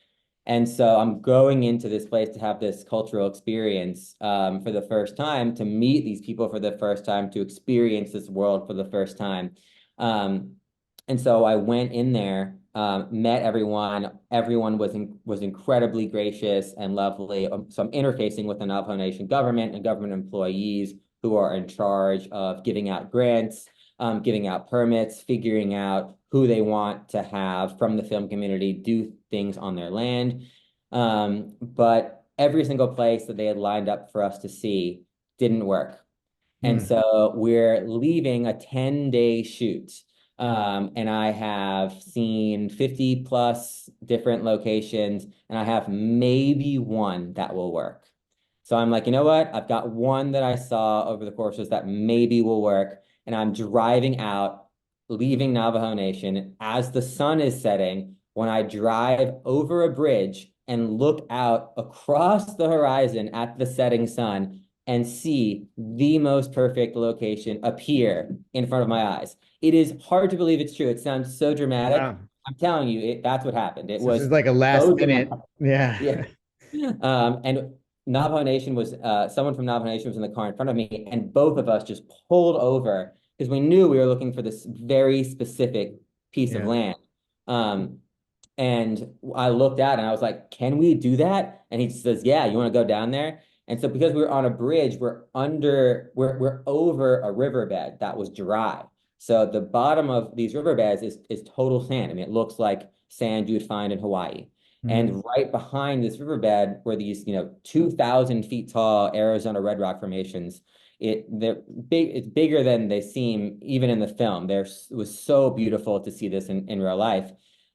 And so I'm going into this place to have this cultural experience for the first time, to meet these people for the first time, to experience this world for the first time. Um, and so I went in there, met everyone. Everyone was incredibly gracious and lovely. So I'm interfacing with the Navajo Nation government and government employees who are in charge of giving out grants, giving out permits, figuring out who they want to have from the film community do things on their land. But every single place that they had lined up for us to see didn't work. And Hmm. so we're leaving a 10-day shoot. And I have seen 50 plus different locations, and I have maybe one that will work. So I'm like, you know what? I've got one that I saw over the courses that maybe will work. And I'm driving out, leaving Navajo Nation as the sun is setting. When I drive over a bridge and look out across the horizon at the setting sun and see the most perfect location appear in front of my eyes. It is hard to believe it's true. It sounds so dramatic. Wow. I'm telling you, that's what happened. It So this was is like a last so dramatic. minute. Yeah. Yeah. And Navajo Nation was someone from Navajo Nation was in the car in front of me, and both of us just pulled over because we knew we were looking for this very specific piece of Yeah. land. Um, and I looked out and I was like, "Can we do that?" And he says, "Yeah, you want to go down there?" And so because we were on a bridge, we're over a riverbed that was dry. So the bottom of these riverbeds is total sand. I mean, it looks like sand you would find in Hawaii. Mhm. And right behind this riverbed were these, 2,000 feet tall Arizona red rock formations. They're big, it's bigger than they seem even in the film. It was so beautiful to see this in real life.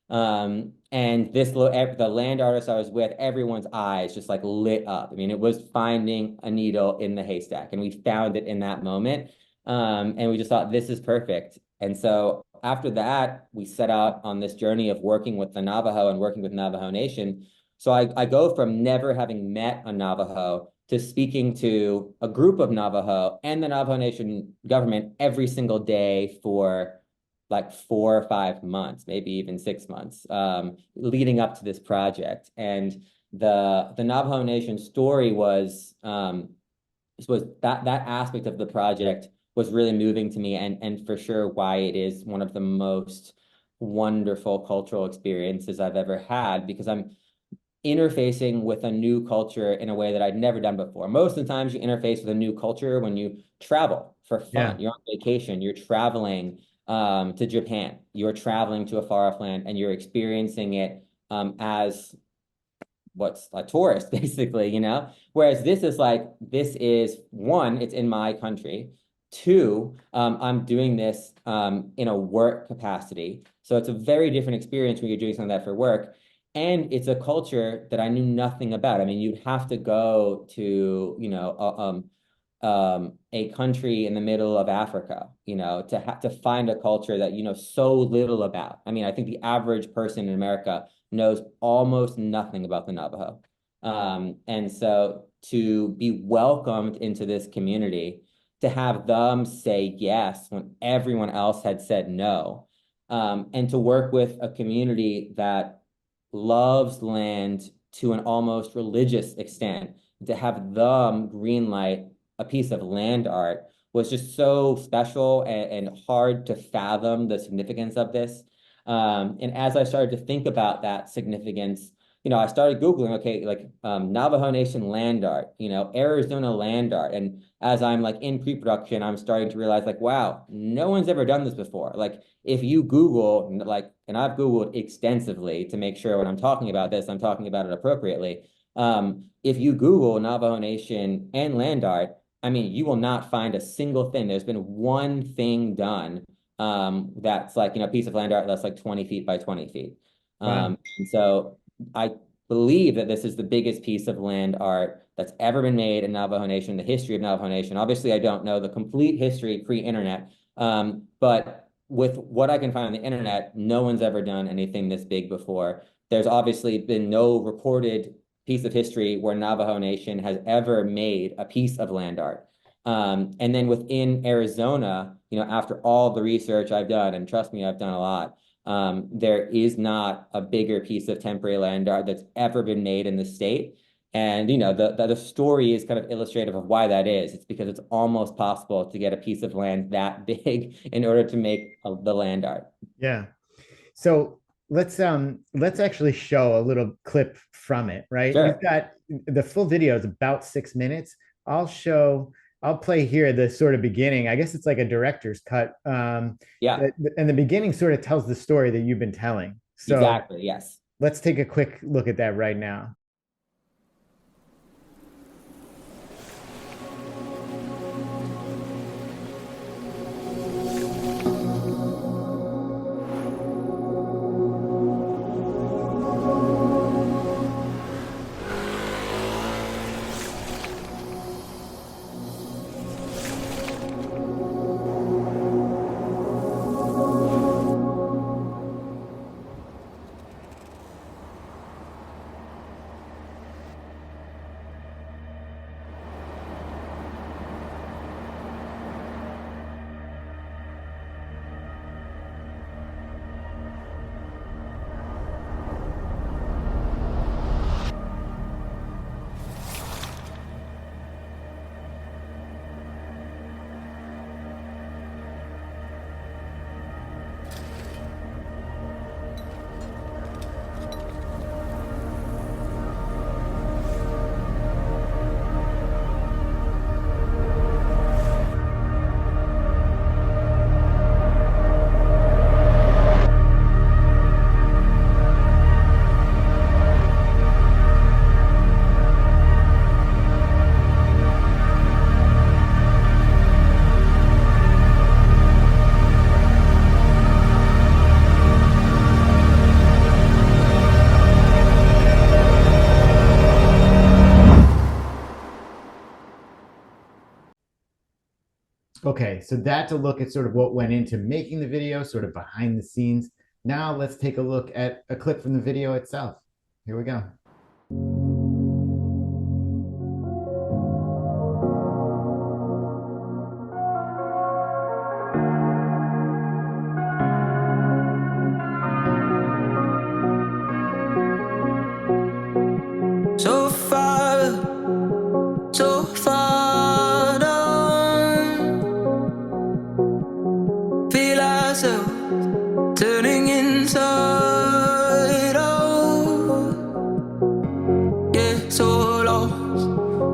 And the land artist I was with, everyone's eyes just like lit up. I mean, it was finding a needle in the haystack, and we found it in that moment. And we just thought this is perfect. And so after that, we set out on this journey of working with the Navajo and working with Navajo Nation. So I go from never having met a Navajo to speaking to a group of Navajo and the Navajo Nation government every single day for like 4 or 5 months, maybe even 6 months, leading up to this project. And the Navajo Nation story was that aspect of the project was really moving to me, and for sure why it is one of the most wonderful cultural experiences I've ever had, because I'm interfacing with a new culture in a way that I'd never done before. Most of the times you interface with a new culture when you travel for Yeah. fun. You're on vacation, you're traveling to Japan, you're traveling to a far off land, and you're experiencing it as what's a tourist, basically, Whereas this is one, it's in my country. Two, I'm doing this in a work capacity. So it's a very different experience when you're doing something like that for work. And it's a culture that I knew nothing about. I mean, you'd have to go to, a country in the middle of Africa, to find a culture that you know so little about. I mean, I think the average person in America knows almost nothing about the Navajo. And so to be welcomed into this community, to have them say yes when everyone else had said no, and to work with a community that loves land to an almost religious extent, to have them greenlight a piece of land art was just so special and hard to fathom the significance of this. And as I started to think about that significance, I started Googling, okay, like Navajo Nation land art, Arizona land art. And as I'm like in pre-production, I'm starting to realize like, wow, no one's ever done this before. Like if you Google, like, and I've Googled extensively to make sure when I'm talking about this, I'm talking about it appropriately. If you Google Navajo Nation and land art, I mean, you will not find a single thing. There's been one thing done that's like, a piece of land art that's like 20 feet by 20 feet. Wow. And so I believe that this is the biggest piece of land art that's ever been made in Navajo Nation, the history of Navajo Nation. Obviously, I don't know the complete history pre-internet, but with what I can find on the internet, no one's ever done anything this big before. There's obviously been no recorded piece of history where Navajo Nation has ever made a piece of land art. And then within Arizona, after all the research I've done, and trust me, I've done a lot, there is not a bigger piece of temporary land art that's ever been made in the state. And the story is kind of illustrative of why that is. It's because it's almost possible to get a piece of land that big in order to make the land art. Yeah. So let's actually show a little clip from it, right? Sure. You've got the full video is about 6 minutes. I'll play here the sort of beginning. I guess it's like a director's cut. Yeah. And the beginning sort of tells the story that you've been telling. So exactly. Yes. let's take a quick look at that right now. Okay, so that's a look at sort of what went into making the video, sort of behind the scenes. Now let's take a look at a clip from the video itself. Here we go. So far, so far down. Feel ourselves turning inside out. Yeah, so lost,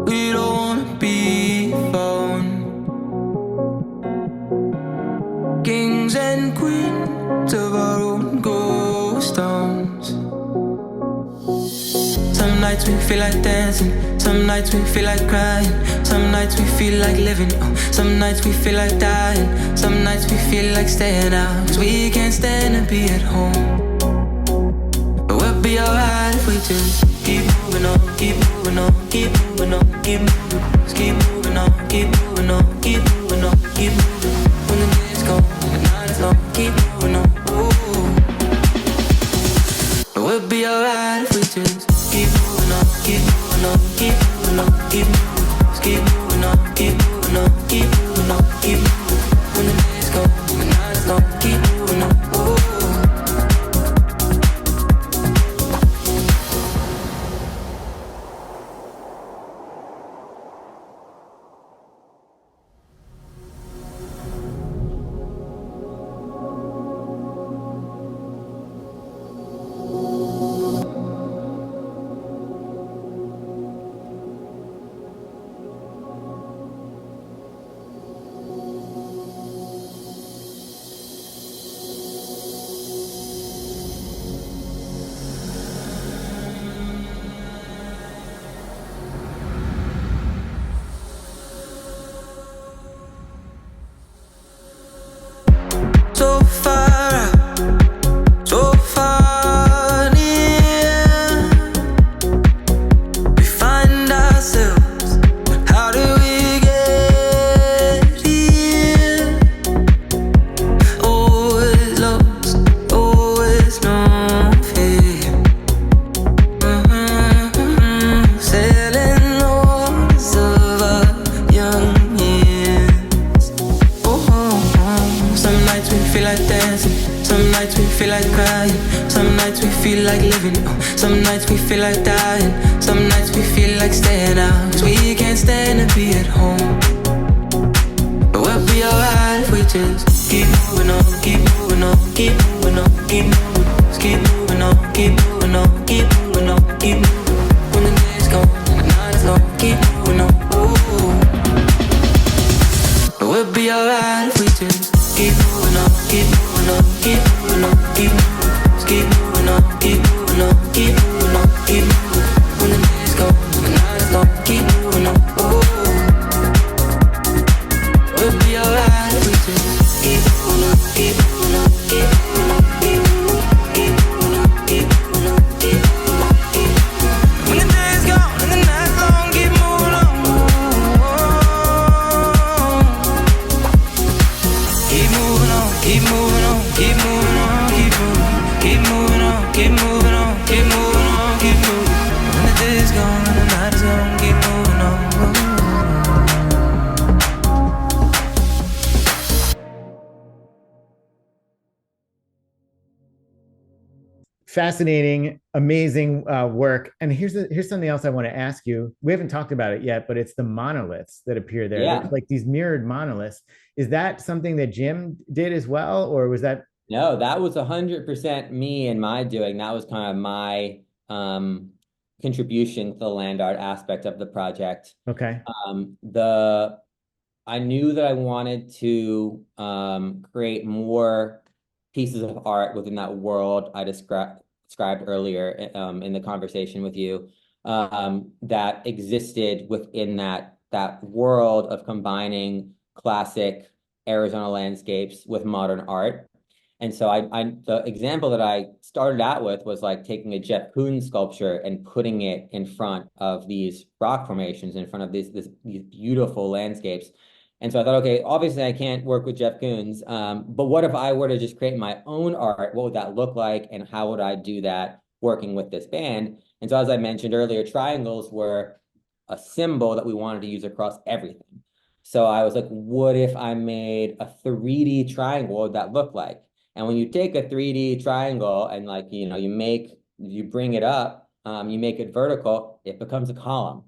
we don't wanna be found. Kings and queens of our own ghost towns. Some nights we feel like dancing, some nights we feel like crying, some nights we feel like living, some nights we feel like dying, some nights we feel like staying out, 'cause we can't stand to be at home. But we'll be alright if we just keep moving on, keep moving on, keep moving on, keep moving on, keep moving on, keep moving on, keep moving on, keep moving on. When the day's gone, the night is long, keep moving on. Ooh. But we'll be alright if we just keep moving on, keep moving on, keep moving on, keep moving on, keep moving on, keep moving on, keep moving on, keep moving on. When the day's gone, the night is long, keep moving on. Ooh. Some nights we feel like crying, some nights we feel like living, some nights we feel like dying, some nights we feel like staying out, 'cause we can't stand to be at home. But we'll be alright if we just keep moving on, keep moving on, keep moving on, keep moving on, just keep moving on, keep moving on, keep moving on, keep moving on. When the day's gone and the night is long, keep moving on. Ooh. But we'll be alright if we just keep moving on, keep moving on, keep moving on, keep moving on, just keep moving on, keep moving on, keep moving on, keep moving on. When the day's gone and the night is long, keep moving on. Ooh. We'll be alright if we just keep moving on, keep moving on, keep moving on, keep moving on, keep moving on, keep moving on, keep moving on, keep moving on. When the day's gone and the night's long, keep moving on. Keep moving on, keep moving on, keep moving on, keep moving, keep moving on, keep moving on, keep moving on, keep moving. When the day's gone and the night is long, keep moving on. Fascinating, amazing work. And here's something else I want to ask you. We haven't talked about it yet, but it's the monoliths that appear there. Yeah. There's like these mirrored monoliths. Is that something that Jim did as well, or was that? No, that was 100% me and my doing. That was kind of my contribution to the land art aspect of the project. Okay. I knew that I wanted to create more pieces of art within that world I described earlier in the conversation with you, that existed within that world of combining classic Arizona landscapes with modern art. And so the example that I started out with was like taking a Jeff Koons sculpture and putting it in front of these rock formations, in front of these beautiful landscapes. And so I thought, okay, obviously I can't work with Jeff Koons, but what if I were to just create my own art? What would that look like? And how would I do that working with this band? And so as I mentioned earlier, triangles were a symbol that we wanted to use across everything. So I was like, what if I made a 3D triangle? What would that look like? And when you take a 3D triangle and like, you bring it up, you make it vertical, it becomes a column.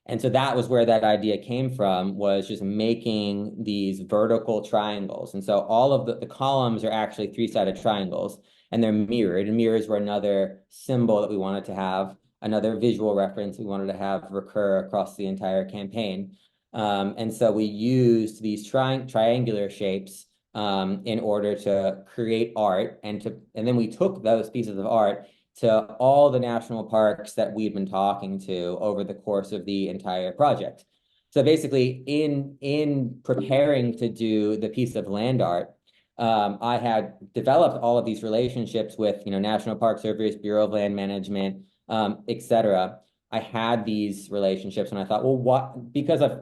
And so that was where that idea came from, was just making these vertical triangles. And so all of the columns are actually three-sided triangles, and they're mirrored. And mirrors were another symbol that we wanted to have, another visual reference we wanted to have recur across the entire campaign. And so we used these triangular shapes in order to create art, and then we took those pieces of art to all the national parks that we've been talking to over the course of the entire project. So basically, in preparing to do the piece of land art, I had developed all of these relationships with, National Park Service, Bureau of Land Management, et cetera. I had these relationships, and I thought, well, because I've,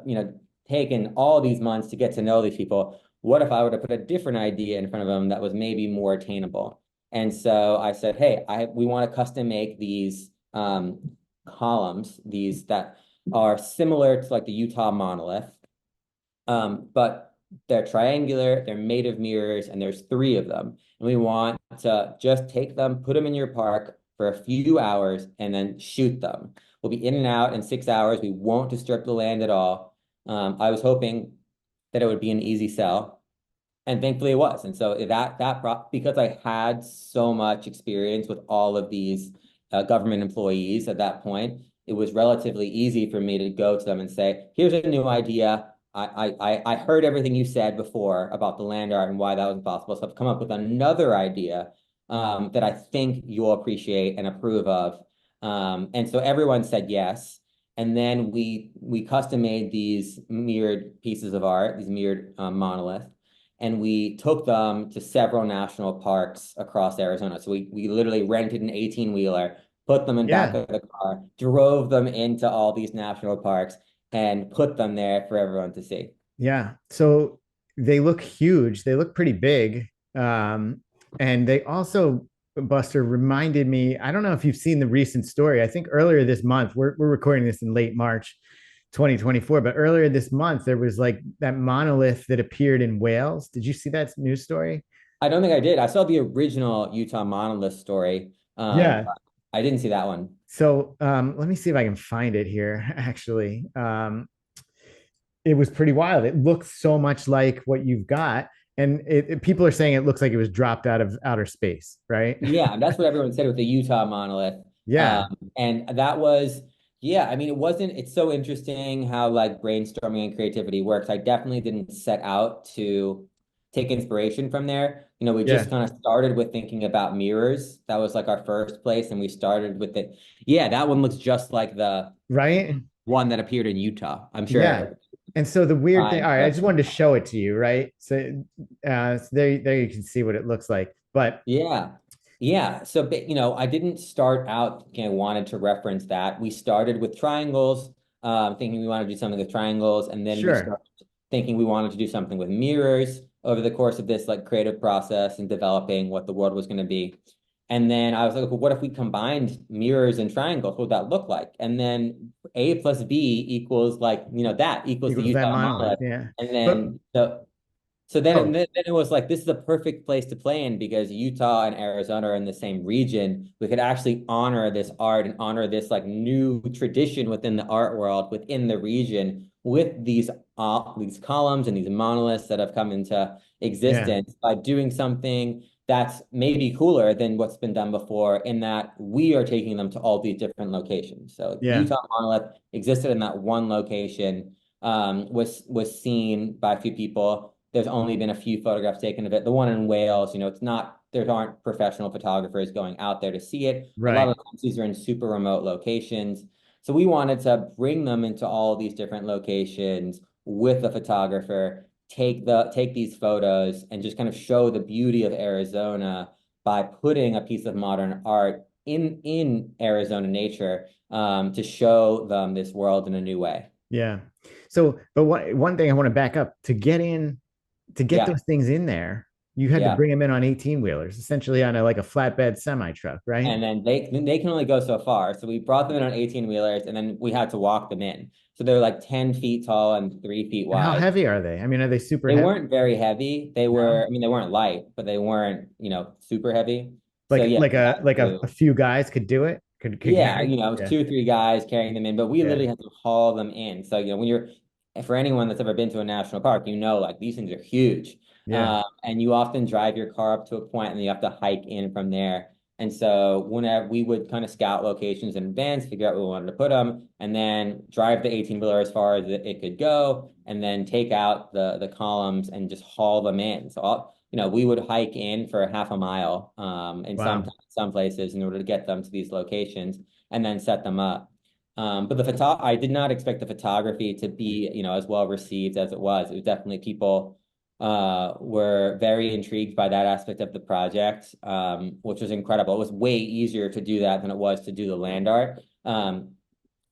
taken all these months to get to know these people, what if I were to put a different idea in front of them that was maybe more attainable? And so I said, hey, we want to custom make these columns, these that are similar to like the Utah monolith, but they're triangular, they're made of mirrors, and there's 3 of them. And we want to just take them, put them in your park for a few hours, and then shoot them. We'll be in and out in 6 hours. We won't disturb the land at all. I was hoping that it would be an easy sell. And thankfully it was. And so that brought, because I had so much experience with all of these government employees at that point, it was relatively easy for me to go to them and say, here's a new idea. I heard everything you said before about the land art and why that was possible. So I've come up with another idea that I think you'll appreciate and approve of. And so everyone said yes. And then we custom made these mirrored pieces of art, these mirrored monoliths. And we took them to several national parks across Arizona. So we literally rented an 18-wheeler, put them in back of the car, drove them into all these national parks, and put them there for everyone to see. Yeah. So they look huge. They look pretty big. And they also, Buster, reminded me, I don't know if you've seen the recent story. I think earlier this month, we're recording this in late March 2024, but earlier this month, there was like that monolith that appeared in Wales. Did you see that news story? I don't think I did. I saw the original Utah monolith story. Yeah. But I didn't see that one. So let me see if I can find it here. Actually, it was pretty wild. It looks so much like what you've got, and people are saying it looks like it was dropped out of outer space, right? Yeah, that's what everyone said with the Utah monolith. Yeah, And that was, yeah, I mean, it's so interesting how like brainstorming and creativity works. I definitely didn't set out to take inspiration from there. We yeah, just kind of started with thinking about mirrors. That was like our first place, and we started with it. Yeah, that one looks just like the right. one that appeared in Utah. I'm Yeah. sure. And so the weird thing, all right, I just But wanted to show it to you, right? So there you can see what it looks like. But yeah. Yeah. So, but, I didn't start out, wanted to reference that. We started with triangles, thinking we wanted to do something with triangles. And then we sure, started thinking we wanted to do something with mirrors over the course of this like creative process and developing what the world was going to be. And then I was like, well, what if we combined mirrors and triangles? What would that look like? And then A plus B equals like, that equals the equals that Utah monolith. monolith. Yeah. And But then so then, oh, then it was like, this is the perfect place to play in because Utah and Arizona are in the same region. We could actually honor this art and honor this like new tradition within the art world within the region with these columns and these monoliths that have come into yeah, existence by doing something that's maybe cooler than what's been done before in that we are taking them to all these different locations. So the yeah, Utah monolith existed in that one location, was seen by a few people. There's only been a few photographs taken of it. The one in Wales, it's not, there aren't professional photographers going out there to see it. A lot right. of times these are in super remote locations. So we wanted to bring them into all these different locations with a photographer, take these photos and just kind of show the beauty of Arizona by putting a piece of modern art in Arizona nature, to show them this world in a new way. Yeah. So, but one thing I want to back up to get Yeah, those things in there, you had to yeah. bring them in on 18 wheelers, essentially on like a flatbed semi truck, right? And then they can only go so far. So we brought them in on 18 wheelers and then we had to walk them in. So they're like 10 feet tall and 3 feet And how wide. heavy are they? I mean, are they super They heavy? weren't very heavy. No. I mean, they weren't light, but they weren't, super heavy. So Like yeah, like we a had like a to, few guys could do it, could yeah, carry. it was Yeah. 2 or 3 guys carrying them in, but we Yeah. literally had to haul them in. So, for anyone that's ever been to a national park, like these things are huge. Yeah. And you often drive your car up to a point and you have to hike in from there. And so whenever we would kind of scout locations in advance, figure out where we wanted to put them, and then drive the 18 wheeler as far as it could go, and then take out the columns and just haul them in. So we would hike in for half a mile, in Wow. some places in order to get them to these locations and then set them up. But I did not expect the photography to be, as well received as it was. It was definitely people were very intrigued by that aspect of the project, which was incredible. It was way easier to do that than it was to do the land art.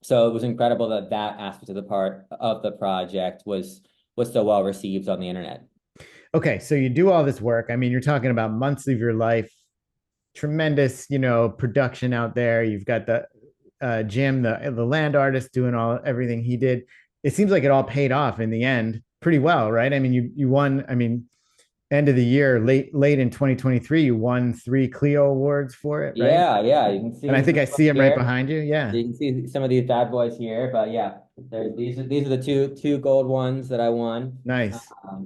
So it was incredible that that aspect of the part of the project was so well received on the internet. Okay, so you do all this work. I mean, you're talking about months of your life, tremendous, production out there. You've got the Jim, the land artist, doing everything he did. It seems like it all paid off in the end pretty well, right? I mean, you won. I mean, end of the year, late in 2023, you won 3 Clio Awards for it, right? Yeah, yeah, you can And I see think some I of them see him right here. behind you. Yeah, You can see some of these bad boys here, but yeah, these are the two gold ones that I won. nice.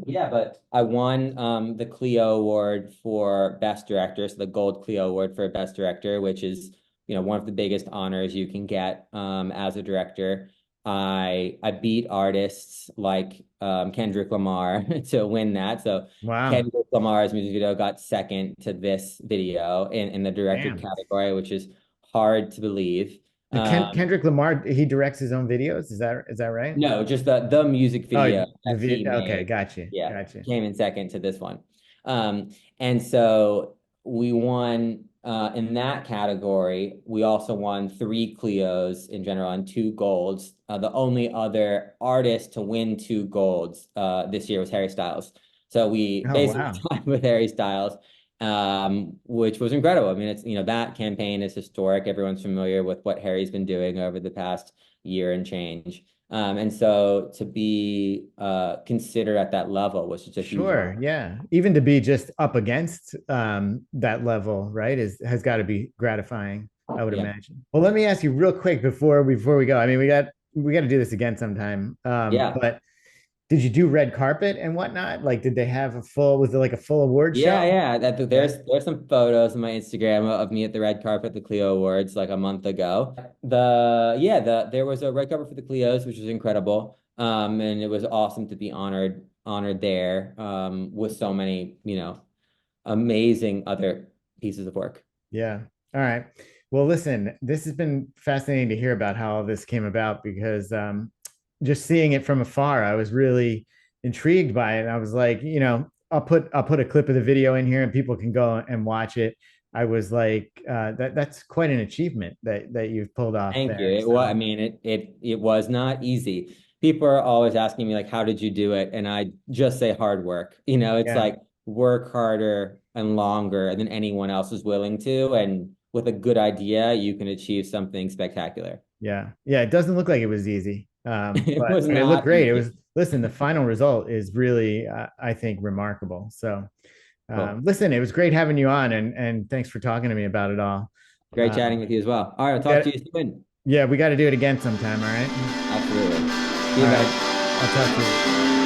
Yeah, but I won the Clio Award for Best Director, so the Gold Clio Award for Best Director, which is one of the biggest honors you can get as a director. I beat artists like Kendrick Lamar to win that. So Wow. Kendrick Lamar's music video got second to this video in the director Damn. category, which is hard to believe. Kendrick Lamar, he directs his own videos. Is that right? No, just the music Oh, video that he okay, made. gotcha, Yeah, gotcha. came in second to this one. And so we won in that category. We also won 3 Clios in general and 2 golds. The only other artist to win 2 golds this year was Harry Styles. So we Oh, basically wow. tied with Harry Styles, which was incredible. I mean, it's that campaign is historic. Everyone's familiar with what Harry's been doing over the past year and change. And so to be considered at that level was just a huge Sure. honor. Yeah. Even to be just up against that level, right, has got to be gratifying, I would Yeah. imagine. Well, let me ask you real quick before we go. I mean, we got to do this again sometime. Yeah. But did you do red carpet and whatnot? Like, did they have was it like a full award Yeah, show? yeah. Yeah. There's some photos on my Instagram of me at the red carpet at the Clio Awards like a month ago. There was a red carpet for the Clios, which was incredible. And it was awesome to be honored there with so many, amazing other pieces of work. Yeah. All right. Well, listen, this has been fascinating to hear about how all this came about because just seeing it from afar, I was really intrigued by it. I was like, I'll put a clip of the video in here and people can go and watch it. I was like, that's quite an achievement that you've pulled off Thank you. there. I So mean, it was not easy. People are always asking me like, how did you do it? And I just say hard work. It's yeah, like work harder and longer than anyone else is willing to. And with a good idea, you can achieve something spectacular. yeah, yeah. It doesn't look like it was easy, It but was it looked not great. It easy. was. Listen, the final result is really, I think, remarkable. So. Cool. Listen, it was great having you on, and thanks for talking to me about it all. Great chatting with you as well. All right, I'll We talk got to you soon. Yeah, we got to do it again sometime. All right. Absolutely. See All you, right. guys. I'll talk to you.